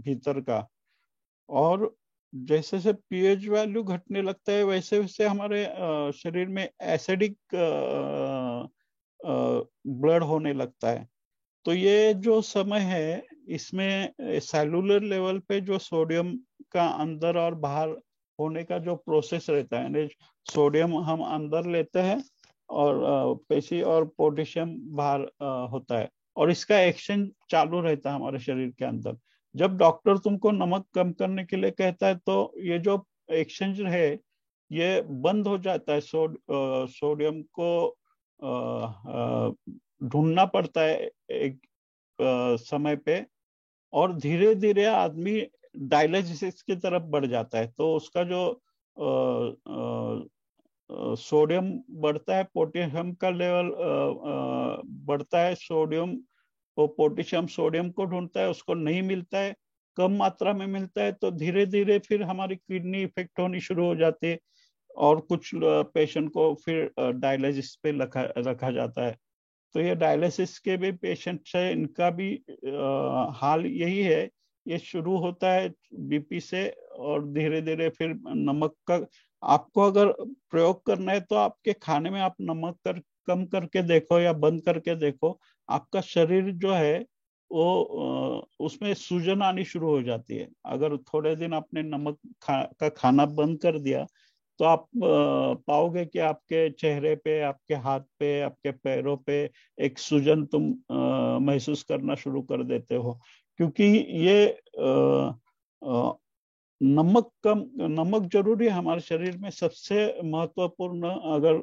भीतर का। और जैसे जैसे पीएच वैल्यू घटने लगता है वैसे वैसे हमारे शरीर में एसिडिक ब्लड होने लगता है। तो ये जो समय है इसमें सेलुलर लेवल पे जो सोडियम का अंदर और बाहर होने का जो प्रोसेस रहता है, यानी सोडियम हम अंदर लेते हैं और पेशी और पोटेशियम बाहर होता है, और इसका एक्सचेंज चालू रहता है हमारे शरीर के अंदर। जब डॉक्टर तुमको नमक कम करने के लिए कहता है तो ये जो एक्सचेंज है ये बंद हो जाता है। सोडियम को ढूंढना पड़ता है एक समय पे, और धीरे धीरे आदमी डायलिसिस की तरफ बढ़ जाता है। तो उसका जो सोडियम बढ़ता है, पोटेशियम का लेवल बढ़ता है, सोडियम वो पोटेशियम सोडियम को ढूंढता है, उसको नहीं मिलता है, कम मात्रा में मिलता है, तो धीरे धीरे फिर हमारी किडनी इफेक्ट होनी शुरू हो जाती है, और कुछ पेशेंट को फिर डायलिसिस पे रखा जाता है। तो ये डायलिसिस के भी पेशेंट्स है, इनका भी हाल यही है। ये शुरू होता है बीपी से, और धीरे धीरे फिर नमक का आपको अगर प्रयोग करना है तो आपके खाने में आप नमक कम करके देखो या बंद करके देखो, आपका शरीर जो है वो उसमें सूजन आनी शुरू हो जाती है। अगर थोड़े दिन आपने नमक का खाना बंद कर दिया तो आप पाओगे कि आपके चेहरे पे, आपके हाथ पे, आपके पैरों पे एक सूजन तुम महसूस करना शुरू कर देते हो। क्योंकि ये नमक जरूरी है हमारे शरीर में। सबसे महत्वपूर्ण अगर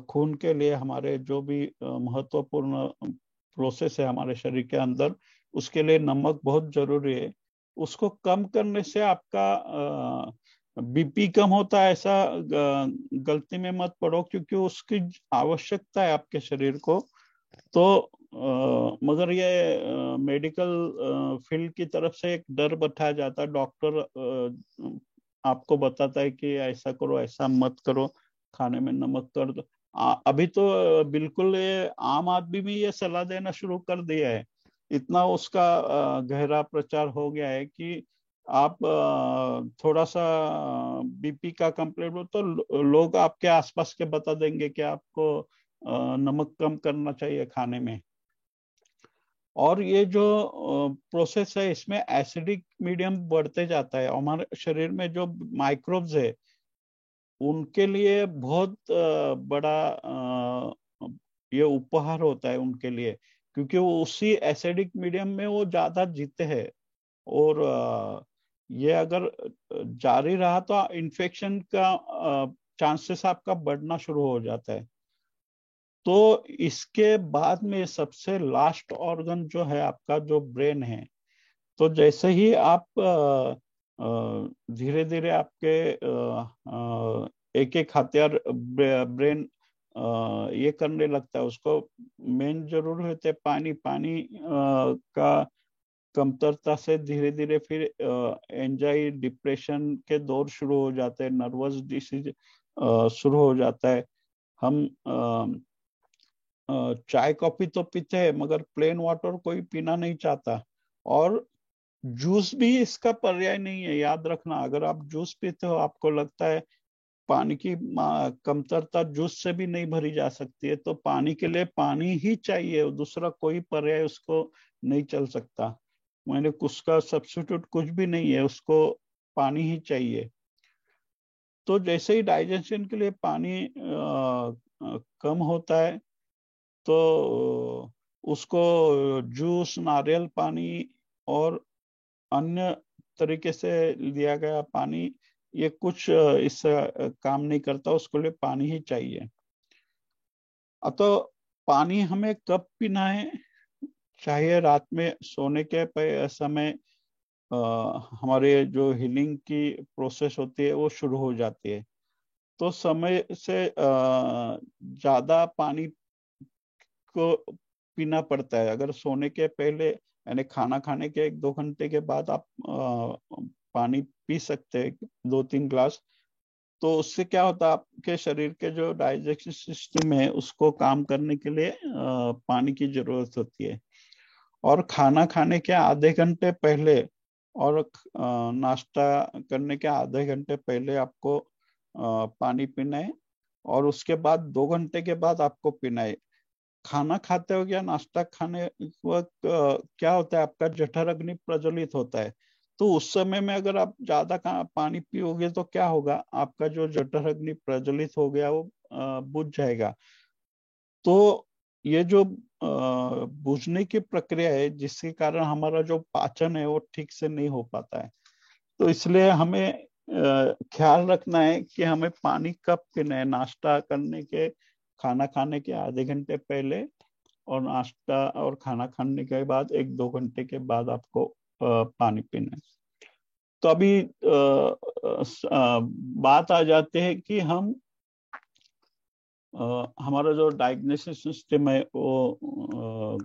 खून के लिए हमारे जो भी महत्वपूर्ण प्रोसेस है हमारे शरीर के अंदर, उसके लिए नमक बहुत जरूरी है। उसको कम करने से आपका बीपी कम होता है, ऐसा गलती में मत पड़ो, क्योंकि उसकी आवश्यकता है आपके शरीर को। तो मगर ये मेडिकल फील्ड की तरफ से एक डर बैठाया जाता है। डॉक्टर आपको बताता है कि ऐसा करो, ऐसा मत करो, खाने में नमक कर दो। अभी तो बिल्कुल ये आम आदमी भी ये सलाह देना शुरू कर दिया है। इतना उसका गहरा प्रचार हो गया है कि आप थोड़ा सा बीपी का कंप्लेंट हो तो लोग आपके आसपास के बता देंगे कि आपको नमक कम करना चाहिए खाने में। और ये जो प्रोसेस है इसमें एसिडिक मीडियम बढ़ते जाता है। हमारे शरीर में जो माइक्रोब्स है उनके लिए बहुत बड़ा ये उपहार होता है उनके लिए, क्योंकि वो उसी एसिडिक मीडियम में वो ज्यादा जीते हैं। और ये अगर जारी रहा तो इन्फेक्शन का चांसेस आपका बढ़ना शुरू हो जाता है। तो इसके बाद में सबसे लास्ट ऑर्गन जो है आपका, जो ब्रेन है, तो जैसे ही आप धीरे धीरे आपके एक एक हथियार ब्रेन ये करने लगता है, उसको मेन जरूर होते पानी। पानी का कमतरता से धीरे धीरे फिर एंजाइटी, डिप्रेशन के दौर शुरू हो जाते हैं, नर्वस डिसीज शुरू हो जाता है। हम चाय कॉफी तो पीते हैं मगर प्लेन वाटर कोई पीना नहीं चाहता। और जूस भी इसका पर्याय नहीं है। याद रखना, अगर आप जूस पीते हो, आपको लगता है पानी की कमतरता जूस से भी नहीं भरी जा सकती है, तो पानी के लिए पानी ही चाहिए, दूसरा कोई पर्याय उसको नहीं चल सकता। मैंने उसका सब्स्टिट्यूट कुछ भी नहीं है, उसको पानी ही चाहिए। तो जैसे ही डाइजेशन के लिए पानी कम होता है तो उसको जूस, नारियल पानी और अन्य तरीके से लिया गया पानी, ये कुछ इससे काम नहीं करता, उसके लिए पानी ही चाहिए। तो पानी हमें कब पीना है? चाहिए रात में सोने के समय हमारे जो हीलिंग की प्रोसेस होती है वो शुरू हो जाती है, तो समय से ज्यादा पानी को पीना पड़ता है। अगर सोने के पहले, यानी खाना खाने के 1-2 घंटे के बाद आप पानी पी सकते हैं 2-3 ग्लास, तो उससे क्या होता है, आपके शरीर के जो डाइजेस्टिव सिस्टम है उसको काम करने के लिए पानी की जरूरत होती है। और खाना खाने के आधे घंटे पहले और नाश्ता करने के आधे घंटे पहले आपको पानी पीना है, और उसके बाद 2 घंटे के बाद आपको पीना है। खाना खाते हो या नाश्ता खाने वक्त क्या होता है, आपका जठर अग्नि प्रज्वलित होता है। तो उस समय में अगर आप ज्यादा पानी पियोगे तो क्या होगा, आपका जो जठर अग्नि प्रज्वलित हो गया वो बुझ जाएगा। तो ये जो बुझने की प्रक्रिया है, जिसके कारण हमारा जो पाचन है वो ठीक से नहीं हो पाता है। तो इसलिए हमें ख्याल रखना है कि हमें पानी कब पीना है। नाश्ता करने के, खाना खाने के आधे घंटे पहले, और नाश्ता और खाना खाने के बाद 1-2 घंटे के बाद आपको पानी पीना है। तो अभी बात आ जाती है कि हम हमारा जो डायग्नोसिस सिस्टम है वो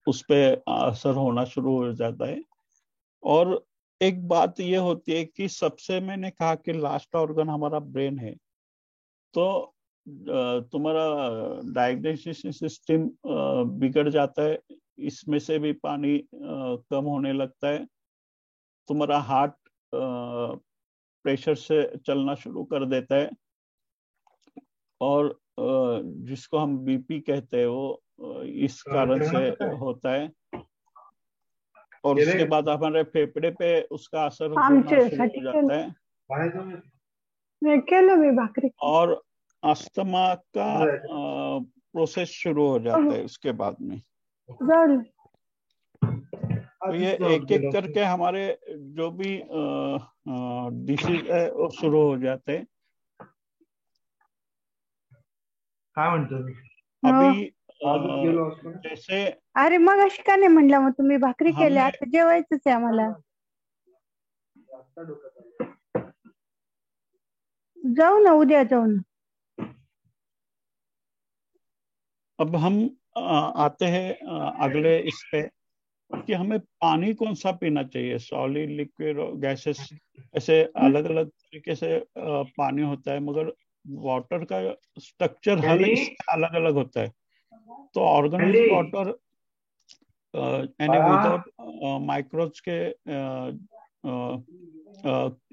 उस पर असर होना शुरू हो जाता है। और एक बात ये होती है कि सबसे, मैंने कहा कि लास्ट ऑर्गन हमारा ब्रेन है। तो तुम्हारा डायग्नोसिस सिस्टम बिगड़ जाता है, इसमें से भी पानी कम होने लगता है। तुम्हारा हार्ट प्रेशर से चलना शुरू कर देता है, और जिसको हम बीपी कहते हैं वो इस कारण से होता है। और उसके बाद हमारे फेफड़े पे उसका असर होना शुरू हो जाता है, और अस्थमा का प्रोसेस शुरू हो जाता है उसके बाद में। तो ये एक एक करके हमारे जो भी डिसीज है वो शुरू हो जाते हैं। अभी जैसे अरे मग अशी का नाही म्हणलं, मग तुम्ही भाकरी केल्या, आता जेवायचंच आहे आम्हाला. जाऊ ना, उद्या जाऊ ना. अब हम आते हैं अगले इस पे कि हमें पानी कौन सा पीना चाहिए, सॉलिड, लिक्विड और गैसेस। ऐसे अलग अलग तरीके से पानी होता है, मगर वाटर का स्ट्रक्चर हर इसका अलग अलग होता है। तो ऑर्गेनाइज्ड वाटर यानी विदाउट माइक्रोब्स के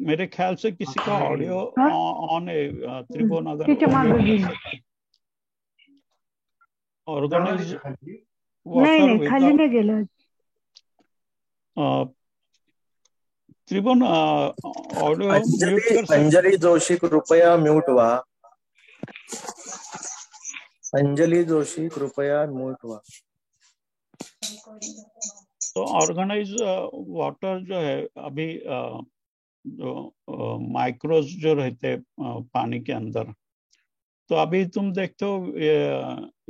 मेरे ख्याल से किसी का ऑडियो ऑन है त्रिभुवन, अगर ऑर्गेनाइज्ड वाटर खाली नाही गेलं त्रिभुवन ऑडियो म्यूट कर सकते? अंजली जोशी कृपया म्यूट व्हा. अंजली जोशी कृपया म्यूट व्हा. तो ऑर्गेनाइज वाटर जो है, अभी जो माइक्रोज जो रहते हैं पानी के अंदर, तो अभी तुम देखते हो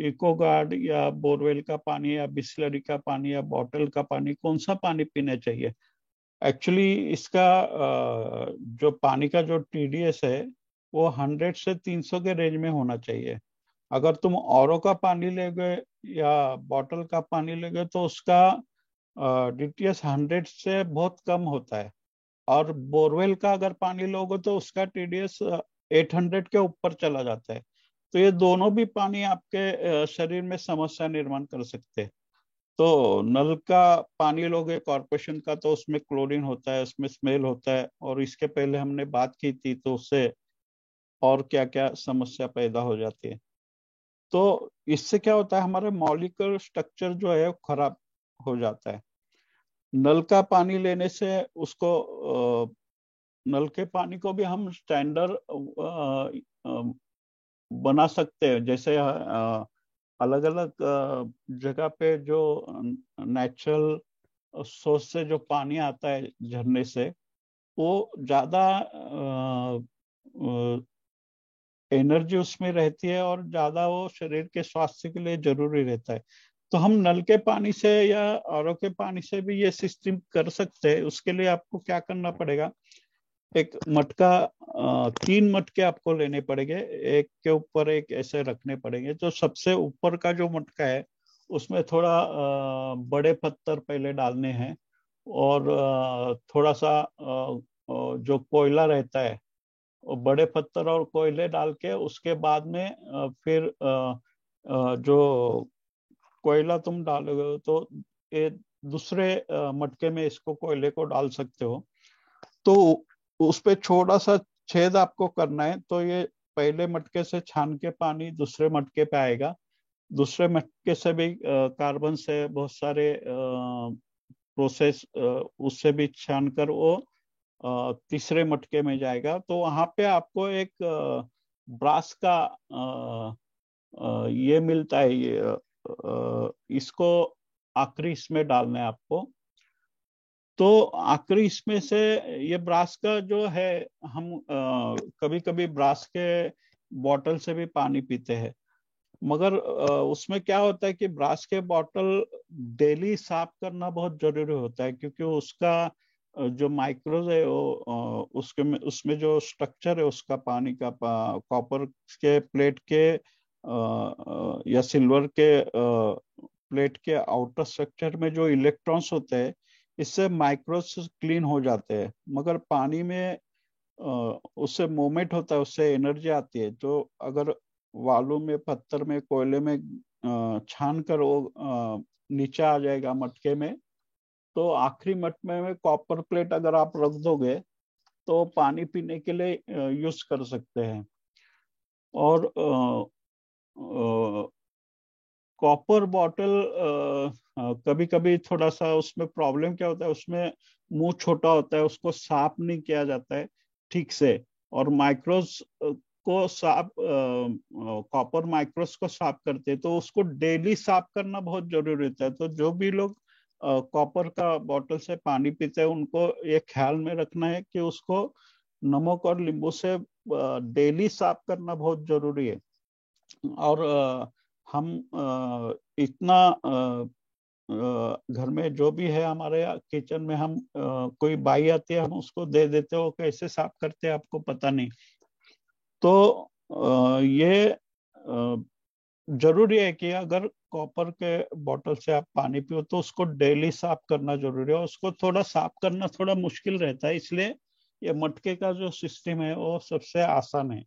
इकोगार्ड या बोरवेल का पानी या बिस्लरी का पानी या बॉटल का पानी, कौन सा पानी पीना चाहिए? एक्चुअली इसका जो पानी का जो TDS है वो 100 से 300 के रेंज में होना चाहिए। अगर तुम औरों का पानी लेगे या बॉटल का पानी लेगे तो उसका DTS 100 से बहुत कम होता है, और बोरवेल का अगर पानी लोगे तो उसका TDS 800 के ऊपर चला जाता है। तो ये दोनों भी पानी आपके शरीर में समस्या निर्माण कर सकते हैं। तो नल का पानी लोगे कॉर्पोरेशन का, तो उसमें क्लोरीन होता है, उसमें स्मेल होता है, और इसके पहले हमने बात की थी तो उससे और क्या क्या समस्या पैदा हो जाती है। तो इससे क्या होता है, हमारे मॉलिक्यूलर स्ट्रक्चर जो है खराब हो जाता है। नल का पानी लेने से उसको नल के पानी को भी हम स्टैंडर्ड बना सकते हैं। जैसे अलग अलग जगह पे जो नेचुरल सोर्स से जो पानी आता है झरने से, वो ज्यादा एनर्जी उसमें रहती है और ज्यादा वो शरीर के स्वास्थ्य के लिए जरूरी रहता है। तो हम नल के पानी से या आरओ के पानी से भी ये सिस्टम कर सकते हैं। उसके लिए आपको क्या करना पड़ेगा, एक मटका 3 मटके आपको लेने पड़ेंगे, एक के ऊपर एक ऐसे रखने पड़ेंगे। तो सबसे ऊपर का जो मटका है उसमें थोड़ा बड़े पत्थर पहले डालने हैं, और थोड़ा सा जो कोयला रहता है, बड़े पत्थर और कोयले डाल के उसके बाद में फिर जो कोयला तुम डालोगे तो ये दूसरे मटके में इसको कोयले को डाल सकते हो। तो उस पे छोटा सा छेद आपको करना है, तो ये पहले मटके से छान के पानी दूसरे मटके पे आएगा, दूसरे मटके से भी कार्बन से बहुत सारे प्रोसेस उससे भी छान कर वो तीसरे मटके में जाएगा। तो वहां पे आपको एक ब्रास का ये मिलता है, ये इसको आखिरी इसमें डालना है आपको। तो आखिरी इसमें से ये ब्रास का जो है, हम कभी कभी ब्रास के बॉटल से भी पानी पीते हैं, मगर उसमें क्या होता है कि ब्रास के बॉटल डेली साफ करना बहुत जरूरी होता है, क्योंकि उसका जो माइक्रोज है वो उसमें जो स्ट्रक्चर है उसका, पानी का कॉपर के प्लेट के या सिल्वर के प्लेट के आउटर स्ट्रक्चर में जो इलेक्ट्रॉन्स होते हैं, इससे माइक्रोज क्लीन हो जाते हैं। मगर पानी में उससे मूवमेंट होता है, उससे एनर्जी आती है। तो अगर बालू में, पत्थर में, कोयले में छान कर वो नीचे आ जाएगा मटके में, तो आखिरी मटके में कॉपर प्लेट अगर आप रख दोगे तो पानी पीने के लिए यूज कर सकते हैं। और कॉपर बॉटल कभी कभी थोड़ा सा उसमें प्रॉब्लम क्या होता है, उसमें मुंह छोटा होता है, उसको साफ नहीं किया जाता है ठीक से। और माइक्रोस को साफ, कॉपर माइक्रोस को साफ करते हैं, तो उसको डेली साफ करना बहुत जरूरी होता है। तो जो भी लोग कॉपर का बॉटल से पानी पीते हैं, उनको ये ख्याल में रखना है कि उसको नमक और नींबू से डेली साफ करना बहुत जरूरी है। और हम इतना घर में जो भी है हमारे किचन में, हम कोई बाई आती है, हम उसको दे देते हो, कैसे साफ करते हैं आपको पता नहीं। तो ये जरूरी है कि अगर कॉपर के बोतल से आप पानी पियो तो उसको डेली साफ करना जरूरी है। उसको थोड़ा साफ करना थोड़ा मुश्किल रहता है, इसलिए ये मटके का जो सिस्टम है वो सबसे आसान है।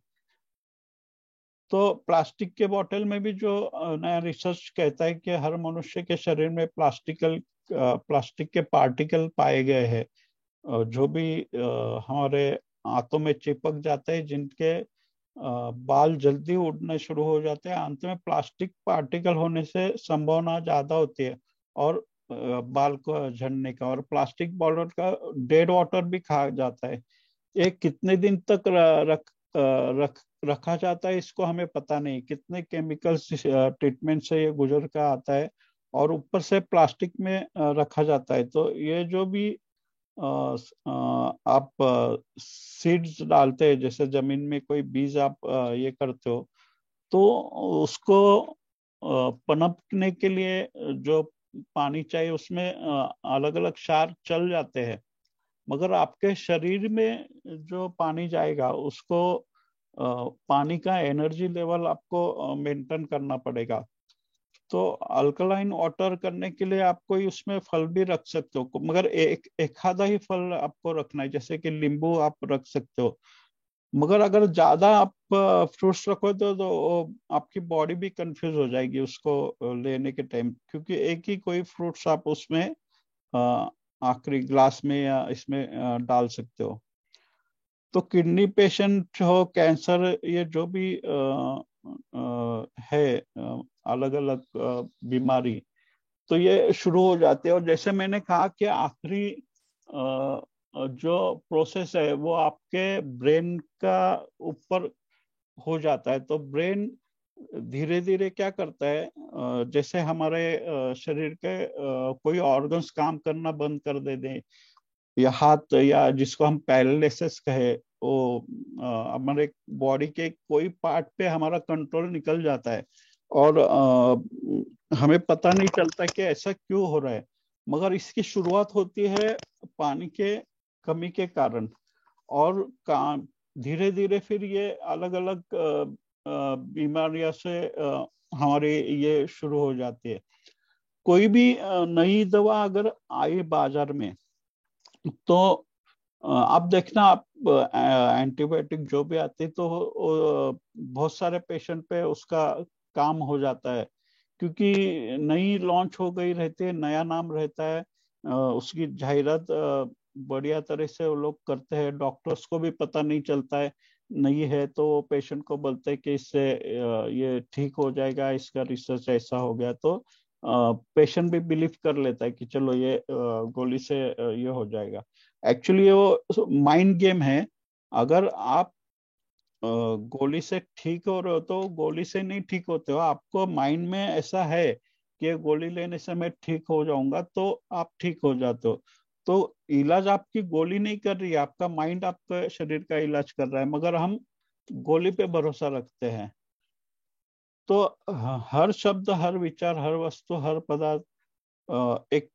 तो प्लास्टिक के बोतल में भी जो नया रिसर्च कहता है कि हर मनुष्य के शरीर में प्लास्टिक के पार्टिकल पाए गए हैं, जो भी हमारे हाथों में चिपक जाते हैं, जिनके बाल जल्दी उड़ने शुरू हो जाते हैं। अंत में प्लास्टिक पार्टिकल होने से संभावना ज्यादा होती है और बाल को झड़ने का। और प्लास्टिक बॉटल का डेड वाटर भी खा जाता है। ये कितने दिन तक रखा जाता है इसको हमें पता नहीं, कितने केमिकल्स ट्रीटमेंट से ये गुजर कर आता है, और ऊपर से प्लास्टिक में रखा जाता है। तो ये जो भी आप सीड्स डालते हैं, जैसे जमीन में कोई बीज आप ये करते हो, तो उसको पनपने के लिए जो पानी चाहिए उसमें अलग अलग क्षार चल जाते हैं। मगर आपके शरीर में जो पानी जाएगा उसको पानी का एनर्जी लेवल आपको मेंटेन करना पड़ेगा। तो अल्कलाइन वाटर करने के लिए आप कोई उसमें फल भी रख सकते हो, मगर एक आधा ही फल आपको रखना है, जैसे कि नींबू आप रख सकते हो। मगर अगर ज्यादा आप फ्रूट्स रखो तो आपकी बॉडी भी कंफ्यूज हो जाएगी उसको लेने के टाइम, क्योंकि एक ही कोई फ्रूट्स आप उसमें आखिरी ग्लास में या इसमें डाल सकते हो। तो किडनी पेशेंट हो, कैंसर, ये जो भी है अलग अलग बीमारी, तो ये शुरू हो जाते हैं। और जैसे मैंने कहा कि आखिरी जो प्रोसेस है वो आपके ब्रेन का ऊपर हो जाता है। तो ब्रेन धीरे धीरे क्या करता है, जैसे हमारे शरीर के कोई ऑर्गन्स काम करना बंद कर दे दें, या हाथ, या जिसको हम पैरालिसिस कहे, वो हमारे बॉडी के कोई पार्ट पे हमारा कंट्रोल निकल जाता है, और हमें पता नहीं चलता कि ऐसा क्यों हो रहा है। मगर इसकी शुरुआत होती है पानी के कमी के कारण, और धीरे धीरे फिर ये अलग अलग बीमारियों से हमारे ये शुरू हो जाती है। कोई भी नई दवा अगर आई बाजार में, तो आप देखना, आप एंटीबायोटिक जो भी आती है तो बहुत सारे पेशेंट पे उसका काम हो जाता है, क्योंकि नई लॉन्च हो गई रहती है, नया नाम रहता है, उसकी जाहिरात बढ़िया तरह से वो लोग करते हैं, डॉक्टर्स को भी पता नहीं चलता है नहीं है, तो पेशेंट को बोलते हैं कि इससे ये ठीक हो जाएगा, इसका रिसर्च ऐसा हो गया, तो पेशेंट भी बिलीव कर लेता है कि चलो ये गोली से ये हो जाएगा। एक्चुअली वो माइंड गेम है। अगर आप गोली से ठीक हो रहे हो तो गोली से नहीं ठीक होते हो, आपको माइंड में ऐसा है कि गोली लेने से मैं ठीक हो जाऊंगा, तो आप ठीक हो जाते हो। तो इलाज आपकी गोली नहीं कर रही है, आपका माइंड आपके शरीर का इलाज कर रहा है, मगर हम गोली पे भरोसा रखते हैं। तो हर शब्द, हर विचार, हर वस्तु, हर पदार्थ एक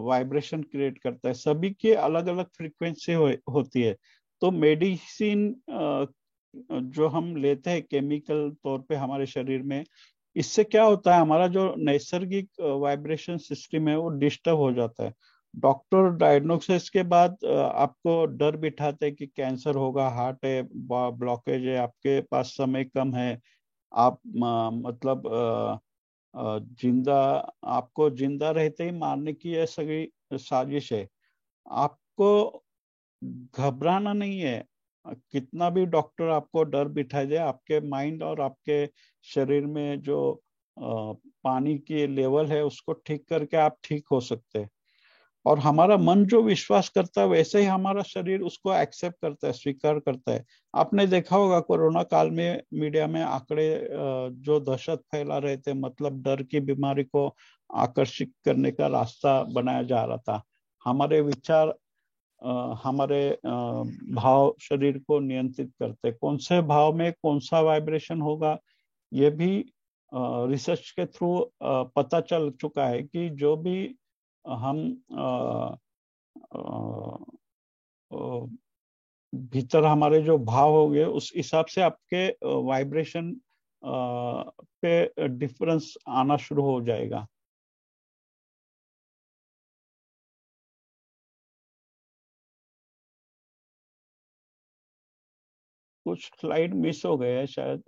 वाइब्रेशन क्रिएट करता है, सभी की अलग अलग फ्रीक्वेंसी होती है। तो मेडिसिन जो हम लेते हैं केमिकल तौर पे हमारे शरीर में, इससे क्या होता है, हमारा जो नैसर्गिक वाइब्रेशन सिस्टम है वो डिस्टर्ब हो जाता है। डॉक्टर डायग्नोसिस के बाद आपको डर बिठाते हैं कि कैंसर होगा, हार्ट है, ब्लॉकेज है, आपके पास समय कम है, आप मतलब जिंदा, आपको जिंदा रहते ही मारने की ये सभी साजिश है। आपको घबराना नहीं है। कितना भी डॉक्टर आपको डर बिठा दे, आपके माइंड और आपके शरीर में जो पानी की लेवल है उसको ठीक करके आप ठीक हो सकते हैं। और हमारा मन जो विश्वास करता है वैसे ही हमारा शरीर उसको एक्सेप्ट करता है, स्वीकार करता है। आपने देखा होगा कोरोना काल में मीडिया में आंकड़े जो दहशत फैला रहे थे, मतलब डर की बीमारी को आकर्षित करने का रास्ता बनाया जा रहा था। हमारे विचार, हमारे भाव शरीर को नियंत्रित करते, कौन से भाव में कौन सा वाइब्रेशन होगा, ये भी रिसर्च के थ्रू पता चल चुका है कि जो भी हम भीतर हमारे जो भाव होंगे उस हिसाब से आपके वाइब्रेशन पे डिफरेंस आना शुरू हो जाएगा। कुछ स्लाइड मिस हो गए हैं शायद।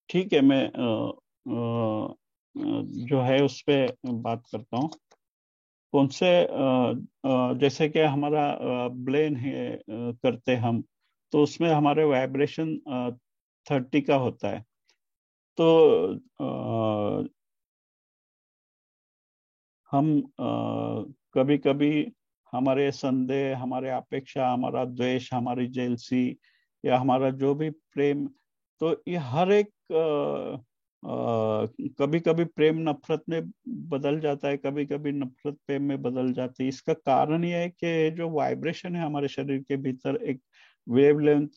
ठीक है, मैं जो है उस पे बात करता हूँ। कौन से जैसे कि हमारा ब्लेन है करते हम, तो उसमें हमारे वाइब्रेशन 30 का होता है। तो हम कभी कभी हमारे संदेह, हमारे अपेक्षा, हमारा द्वेष, हमारी जेलसी या हमारा जो भी प्रेम, तो ये हर एक कभी कभी प्रेम नफरत में बदल जाता है, कभी कभी नफरत प्रेम में बदल जाती है। इसका कारण ये है कि जो वाइब्रेशन है हमारे शरीर के भीतर, एक वेवलेंथ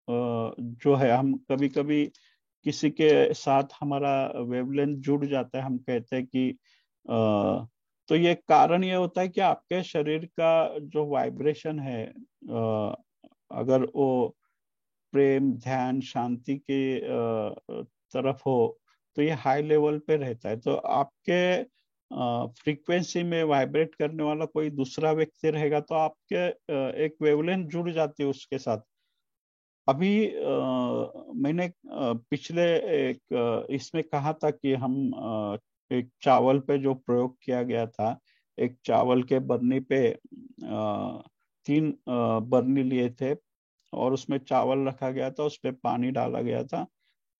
जो है, हम कभी कभी किसी के साथ हमारा वेवलेंथ जुड़ जाता है, हम कहते हैं कि तो ये कारण ये होता है कि आपके शरीर का जो वाइब्रेशन है, अगर वो प्रेम, ध्यान, शांति के तरफ हो तो ये हाई लेवल पे रहता है। तो आपके फ्रीक्वेंसी में वाइब्रेट करने वाला कोई दूसरा व्यक्ति रहेगा तो आपके एक वेवलेंथ जुड़ जाती है उसके साथ। अभी मैंने पिछले एक इसमें कहा था कि हम एक चावल पे जो प्रयोग किया गया था, एक चावल के बरनी पे 3 बरनी लिए थे और उसमें चावल रखा गया था, उस पे पानी डाला गया था।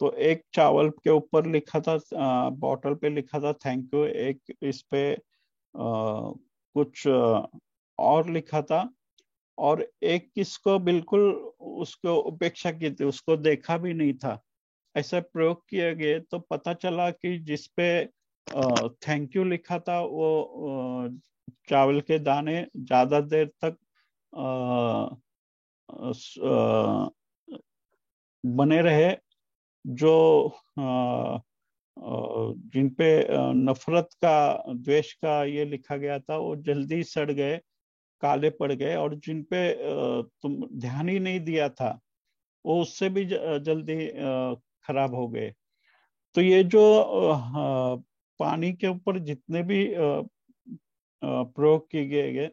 तो एक चावल के ऊपर लिखा था, बॉटल पे लिखा था थैंक यू, एक इस पे कुछ और लिखा था, और एक किसको बिल्कुल उसको उपेक्षा की थी, उसको देखा भी नहीं था। ऐसा प्रयोग किए गए तो पता चला कि जिसपे थैंक यू लिखा था वो चावल के दाने ज्यादा देर तक बने रहे। जो जिन पे नफरत का, द्वेष का ये लिखा गया था वो जल्दी सड़ गए, काले पड़ गए, और जिन पे तुम ध्यान ही नहीं दिया था वो उससे भी जल्दी खराब हो गए। तो ये जो पानी के ऊपर जितने भी प्रयोग किए गए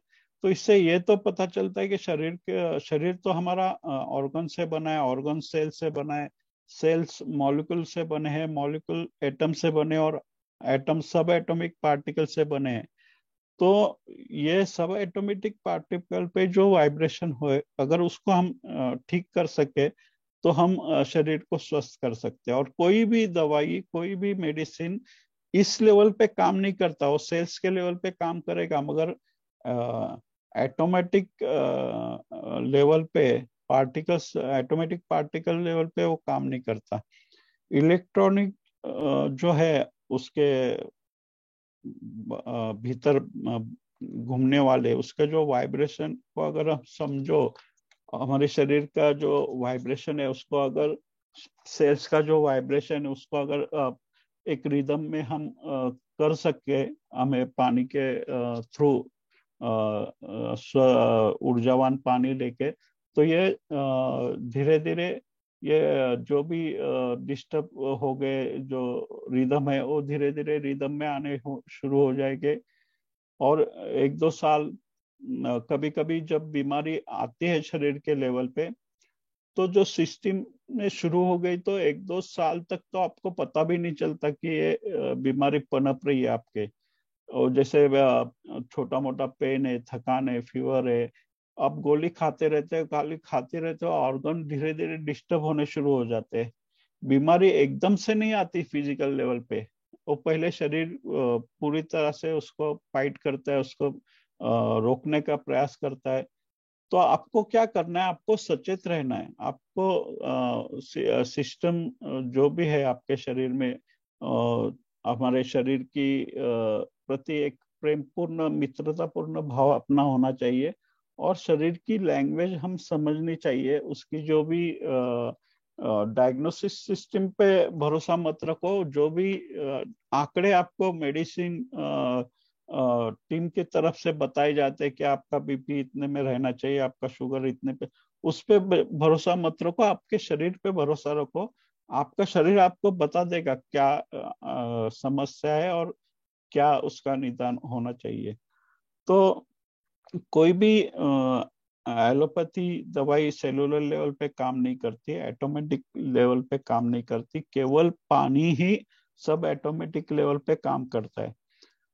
तो इससे ये तो पता चलता है कि शरीर तो हमारा ऑर्गन से बना है, ऑर्गन सेल से बना है, सेल्स मॉलिक्यूल से बने हैं, मॉलिक्यूल एटम से बने, और एटम सब एटॉमिक पार्टिकल से बने हैं। तो ये सब एटॉमिक पार्टिकल पे जो वाइब्रेशन हो, अगर उसको हम ठीक कर सके तो हम शरीर को स्वस्थ कर सकते हैं। और कोई भी दवाई, कोई भी मेडिसिन इस लेवल पे काम नहीं करता, वो सेल्स के लेवल पे काम करेगा, मगर एटोमेटिक लेवल पे, पार्टिकल्स, एटोमेटिक पार्टिकल लेवल पे वो काम नहीं करता। इलेक्ट्रॉनिक जो है उसके भीतर घूमने वाले, उसका जो वाइब्रेशन को अगर हम समझो, हमारे शरीर का जो वाइब्रेशन है उसको, अगर सेल्स का जो वाइब्रेशन है उसको अगर एक रिदम में हम कर सके, हमें पानी के थ्रू ऊर्जावान पानी लेके, तो ये धीरे धीरे ये जो भी डिस्टर्ब हो गए जो रिदम है, वो धीरे धीरे रिदम में आने शुरू हो जाएंगे। और 1-2 साल, कभी कभी जब बीमारी आती है शरीर के लेवल पे, तो जो सिस्टम में शुरू हो गई तो 1-2 साल तक तो आपको पता भी नहीं चलता कि ये बीमारी पनप रही है आपके। और जैसे छोटा मोटा पेन है, थकान है, फीवर है, आप गोली खाते रहते हो, गोली खाते रहते हो, ऑर्गन धीरे धीरे डिस्टर्ब होने शुरू हो जाते हैं। बीमारी एकदम से नहीं आती फिजिकल लेवल पे, वो पहले शरीर पूरी तरह से उसको फाइट करता है, उसको रोकने का प्रयास करता है। तो आपको क्या करना है, आपको सचेत रहना है, आपको सिस्टम जो भी है आपके शरीर में, हमारे शरीर की प्रति एक प्रेमपूर्ण, मित्रतापूर्ण भाव अपना होना चाहिए। और शरीर की लैंग्वेज हम समझनी चाहिए, उसकी जो भी डायग्नोसिस सिस्टम पे भरोसा मत रखो। जो भी आंकड़े आपको मेडिसिन टीम की तरफ से बताए जाते हैं कि आपका बीपी इतने में रहना चाहिए, आपका शुगर इतने पे, उस पे भरोसा मत रखो, आपके शरीर पे भरोसा रखो। आपका शरीर आपको बता देगा क्या समस्या है और क्या उसका निदान होना चाहिए। तो कोई भी एलोपैथी दवाई सेलुलर लेवल पे काम नहीं करती, एटोमेटिक लेवल पे काम नहीं करती, केवल पानी ही सब एटोमेटिक लेवल पे काम करता है।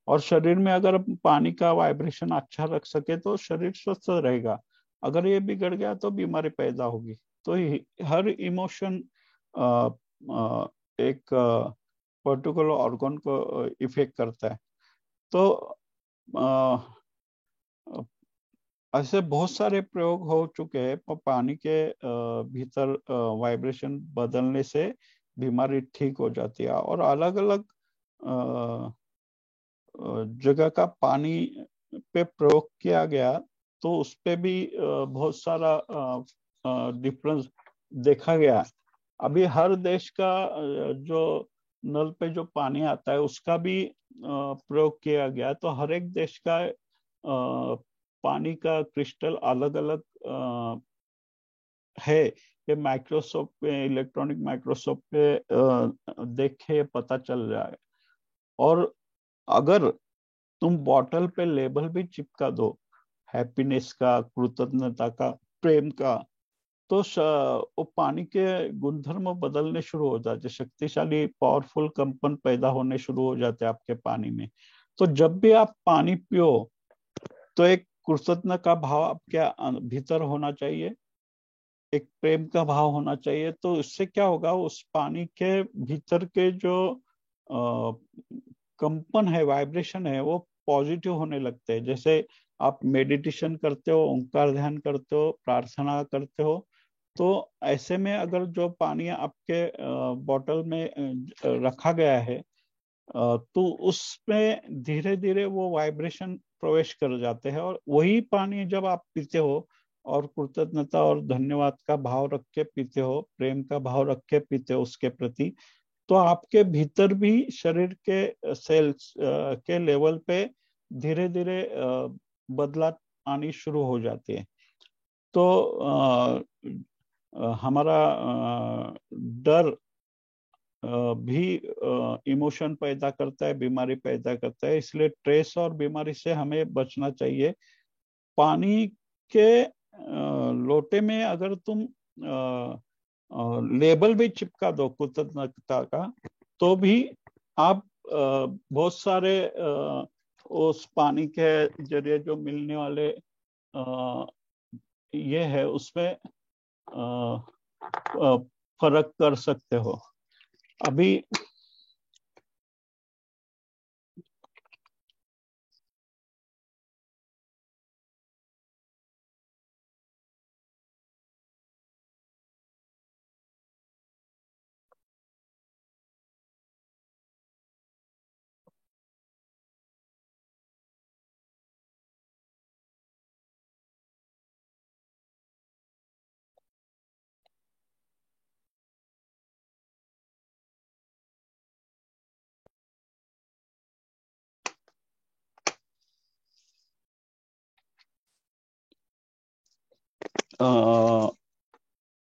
और शरीर में अगर पानी का वाइब्रेशन अच्छा रख सके तो शरीर स्वस्थ रहेगा। अगर ये बिगड़ गया तो बीमारी पैदा होगी। तो हर इमोशन एक पर्टिकुलर ऑर्गन को इफेक्ट करता है। तो ऐसे बहुत सारे प्रयोग हो चुके हैं, पर पानी के भीतर वाइब्रेशन बदलने से बीमारी ठीक हो जाती है। और अलग अलग जगह का पानी पे प्रयोग किया गया तो उस पे भी बहुत सारा डिफरेंस देखा गया। अभी हर देश का जो नल पे जो पानी आता है उसका भी प्रयोग किया गया, तो हर एक देश का पानी का क्रिस्टल अलग अलग है। ये माइक्रोस्कोप पे, इलेक्ट्रॉनिक माइक्रोस्कोप पे देखे पता चल रहा है। और अगर तुम बॉटल पे लेबल भी चिपका दो हैप्पीनेस का, कृतज्ञता का, प्रेम का, तो वो पानी के गुणधर्म बदलने शुरू हो जाते, शक्तिशाली पावरफुल कंपन पैदा होने शुरू हो जाते हैं आपके पानी में। तो जब भी आप पानी पियो तो एक कृतज्ञता का भाव आपके भीतर होना चाहिए, एक प्रेम का भाव होना चाहिए। तो इससे क्या होगा, उस पानी के भीतर के जो कंपन है, वाइब्रेशन है, वो पॉजिटिव होने लगते हैं। जैसे आप मेडिटेशन करते हो, ओंकार ध्यान करते हो, प्रार्थना करते हो, तो ऐसे में अगर जो पानी आपके बॉटल में रखा गया है, तो उसमें धीरे धीरे वो वाइब्रेशन प्रवेश कर जाते हैं। और वही पानी जब आप पीते हो और कृतज्ञता और धन्यवाद का भाव रख के पीते हो, प्रेम का भाव रख के पीते हो उसके प्रति, तो आपके भीतर भी शरीर के सेल्स के लेवल पे धीरे धीरे बदलाव आनी शुरू हो जाती है। तो हमारा डर भी इमोशन पैदा करता है, बीमारी पैदा करता है। इसलिए स्ट्रेस और बीमारी से हमें बचना चाहिए। पानी के लोटे में अगर तुम लेबल भी चिपका दो कृतज्ञता का, तो भी आप बहुत सारे उस पानी के जरिए जो मिलने वाले ये है उसमें फर्क कर सकते हो। अभी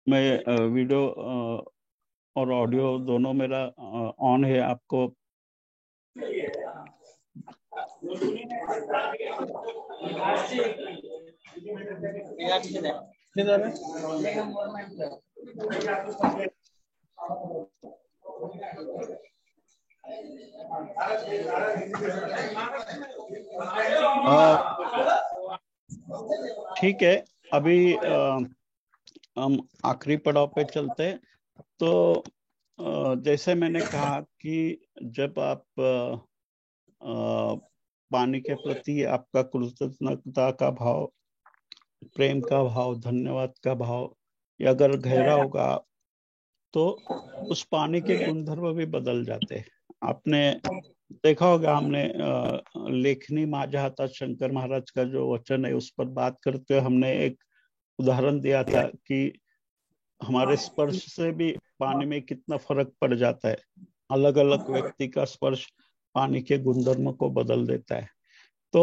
मैं वीडियो और ऑडियो दोनों मेरा ऑन है। आपको ठीक है, अभी हम आखिरी पड़ाव पे चलते हैं। तो जैसे मैंने कहा कि जब आप पानी के प्रति आपका कृतज्ञता का भाव, प्रेम का भाव, धन्यवाद का भाव ये अगर गहरा होगा तो उस पानी के गुणधर्म भी बदल जाते हैं। आपने देखा होगा, हमने लेखनी माझा हातात शंकर महाराज का जो वचन है उस पर बात करते हुए हमने एक उदाहरण दिया था कि हमारे स्पर्श से भी पानी में कितना फर्क पड़ जाता है। अलग अलग व्यक्ति का स्पर्श पानी के गुणधर्म को बदल देता है। तो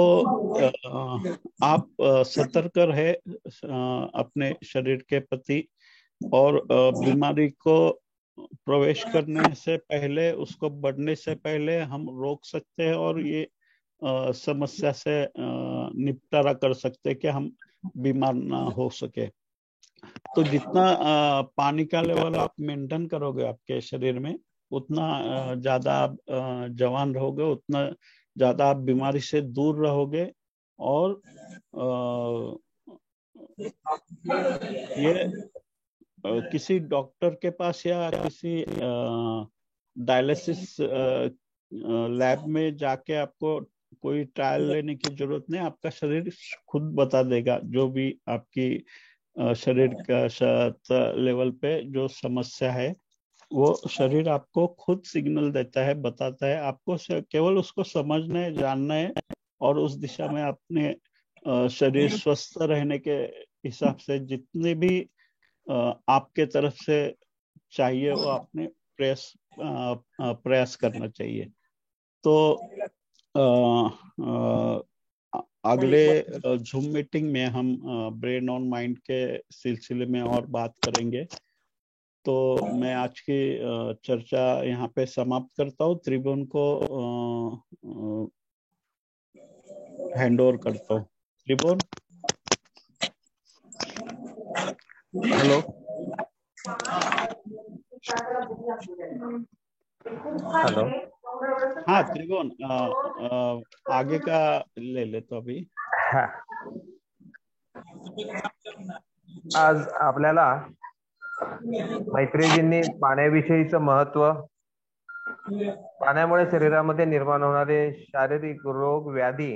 आप सतर्क रहे अपने शरीर के प्रति, और बीमारी को प्रवेश करने से पहले, उसको बढ़ने से पहले हम रोक सकते हैं और ये समस्या से निपटारा कर सकते हैं कि हम बीमार ना हो सके। तो जितना पानी का लेवल आप मेंटेन करोगे आपके शरीर में, उतना ज्यादा आप जवान रहोगे, उतना ज्यादा आप बीमारी से दूर रहोगे। और ये किसी डॉक्टर के पास या किसी डायलिसिस लैब में जाके आपको कोई ट्रायल लेने की जरूरत नहीं। आपका शरीर खुद बता देगा जो भी आपकी शरीर का लेवल पे जो समस्या है, वो शरीर आपको खुद सिग्नल देता है, बताता है। आपको केवल उसको समझना है, जानना है, और उस दिशा में अपने शरीर स्वस्थ रहने के हिसाब से जितने भी आपके तरफ से चाहिए वो आपने प्रयास करना चाहिए। तो अगले जूम मीटिंग में हम ब्रेन ऑन माइंड के सिलसिले में और बात करेंगे। तो मैं आज की चर्चा यहाँ पे समाप्त करता हूँ। त्रिभुवन को हैंड ओवर करता हूँ। त्रिभुवन, हेलो। हेलो। हाँ त्रिभुवन, आगे का ले ले तो अभी। हा. आज आपल्याला मैत्रीजींनी पाण्याविषयीचं महत्व, पाण्यामुळे शरीरामध्ये निर्माण होणारे शारीरिक रोग, व्याधी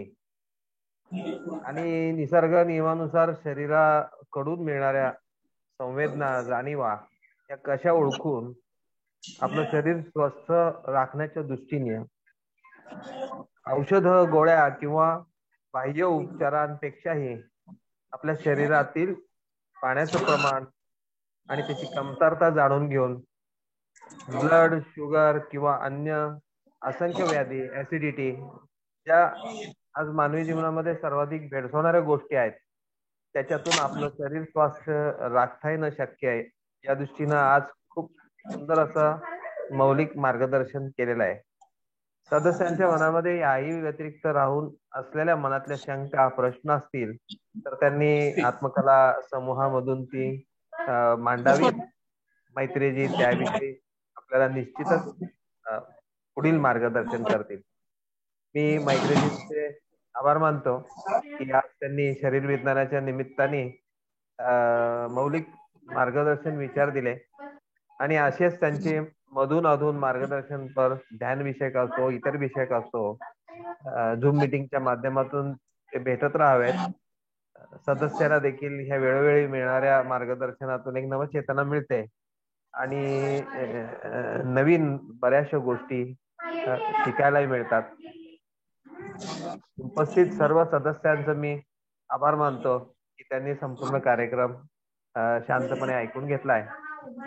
आणि निसर्ग नियमानुसार शरीराकडून मिळणाऱ्या संवेदना, जाणीवा या कशा ओळखून आपलं शरीर स्वस्थ राखण्याच्या दृष्टीने औषध, गोळ्या किंवा बाह्य उपचारांपेक्षाही आपल्या शरीरातील पाण्याचं प्रमाण आणि त्याची कमतरता जाणून घेऊन ब्लड शुगर किंवा अन्य असंख्य व्याधी, ऍसिडिटी, ज्या आज मानवी जीवनामध्ये सर्वाधिक भेडसावणाऱ्या गोष्टी आहेत, त्याच्यातून आपलं शरीर स्वास्थ्य राखता येणं शक्य आहे। या दृष्टीनं आज खूप सुंदर असं मौलिक मार्गदर्शन केलेलं आहे। सदस्यांच्या मनामध्ये याही व्यतिरिक्त राहून असलेल्या मनातल्या शंका प्रश्न असतील तर त्यांनी आत्मकला समूहामधून ती मांडावी. मैत्रीजी त्याविषयी आपल्याला निश्चितच पुढील मार्गदर्शन करतील. मी मैत्रीजींचे आभार मानतो की आज त्यांनी शरीर विज्ञानाच्या निमित्ताने मौलिक मार्गदर्शन विचार दिले आणि असेच त्यांचे मधून अधून मार्गदर्शन पर ध्यान विषयक असो इतर विषयक असो झूम मीटिंगच्या माध्यमातून ते भेटत राहावेत. सदस्यांना देखील ह्या वेळोवेळी मिळणाऱ्या मार्गदर्शनातून एक नवचेतना मिळते आणि नवीन बऱ्याचशा गोष्टी शिकायलाही मिळतात. उपस्थित सर्व सदस्यांचं मी आभार मानतो की त्यांनी संपूर्ण कार्यक्रम शांतपणे ऐकून घेतलाय.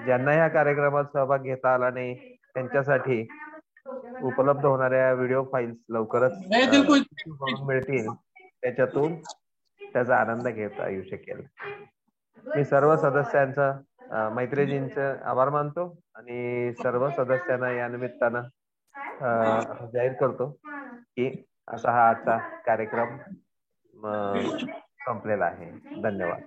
ज्यांना ह्या कार्यक्रमात सहभाग घेता आला नाही त्यांच्यासाठी उपलब्ध होणाऱ्या व्हिडिओ फाईल्स लवकरच मिळतील, त्याच्यातून त्याचा आनंद घेता येऊ शकेल. मी सर्व सदस्यांचा मैत्रीजींचं आभार मानतो आणि सर्व सदस्यांना या निमित्तानं जाहीर करतो की असा हा आजचा कार्यक्रम संपलेला आहे. धन्यवाद.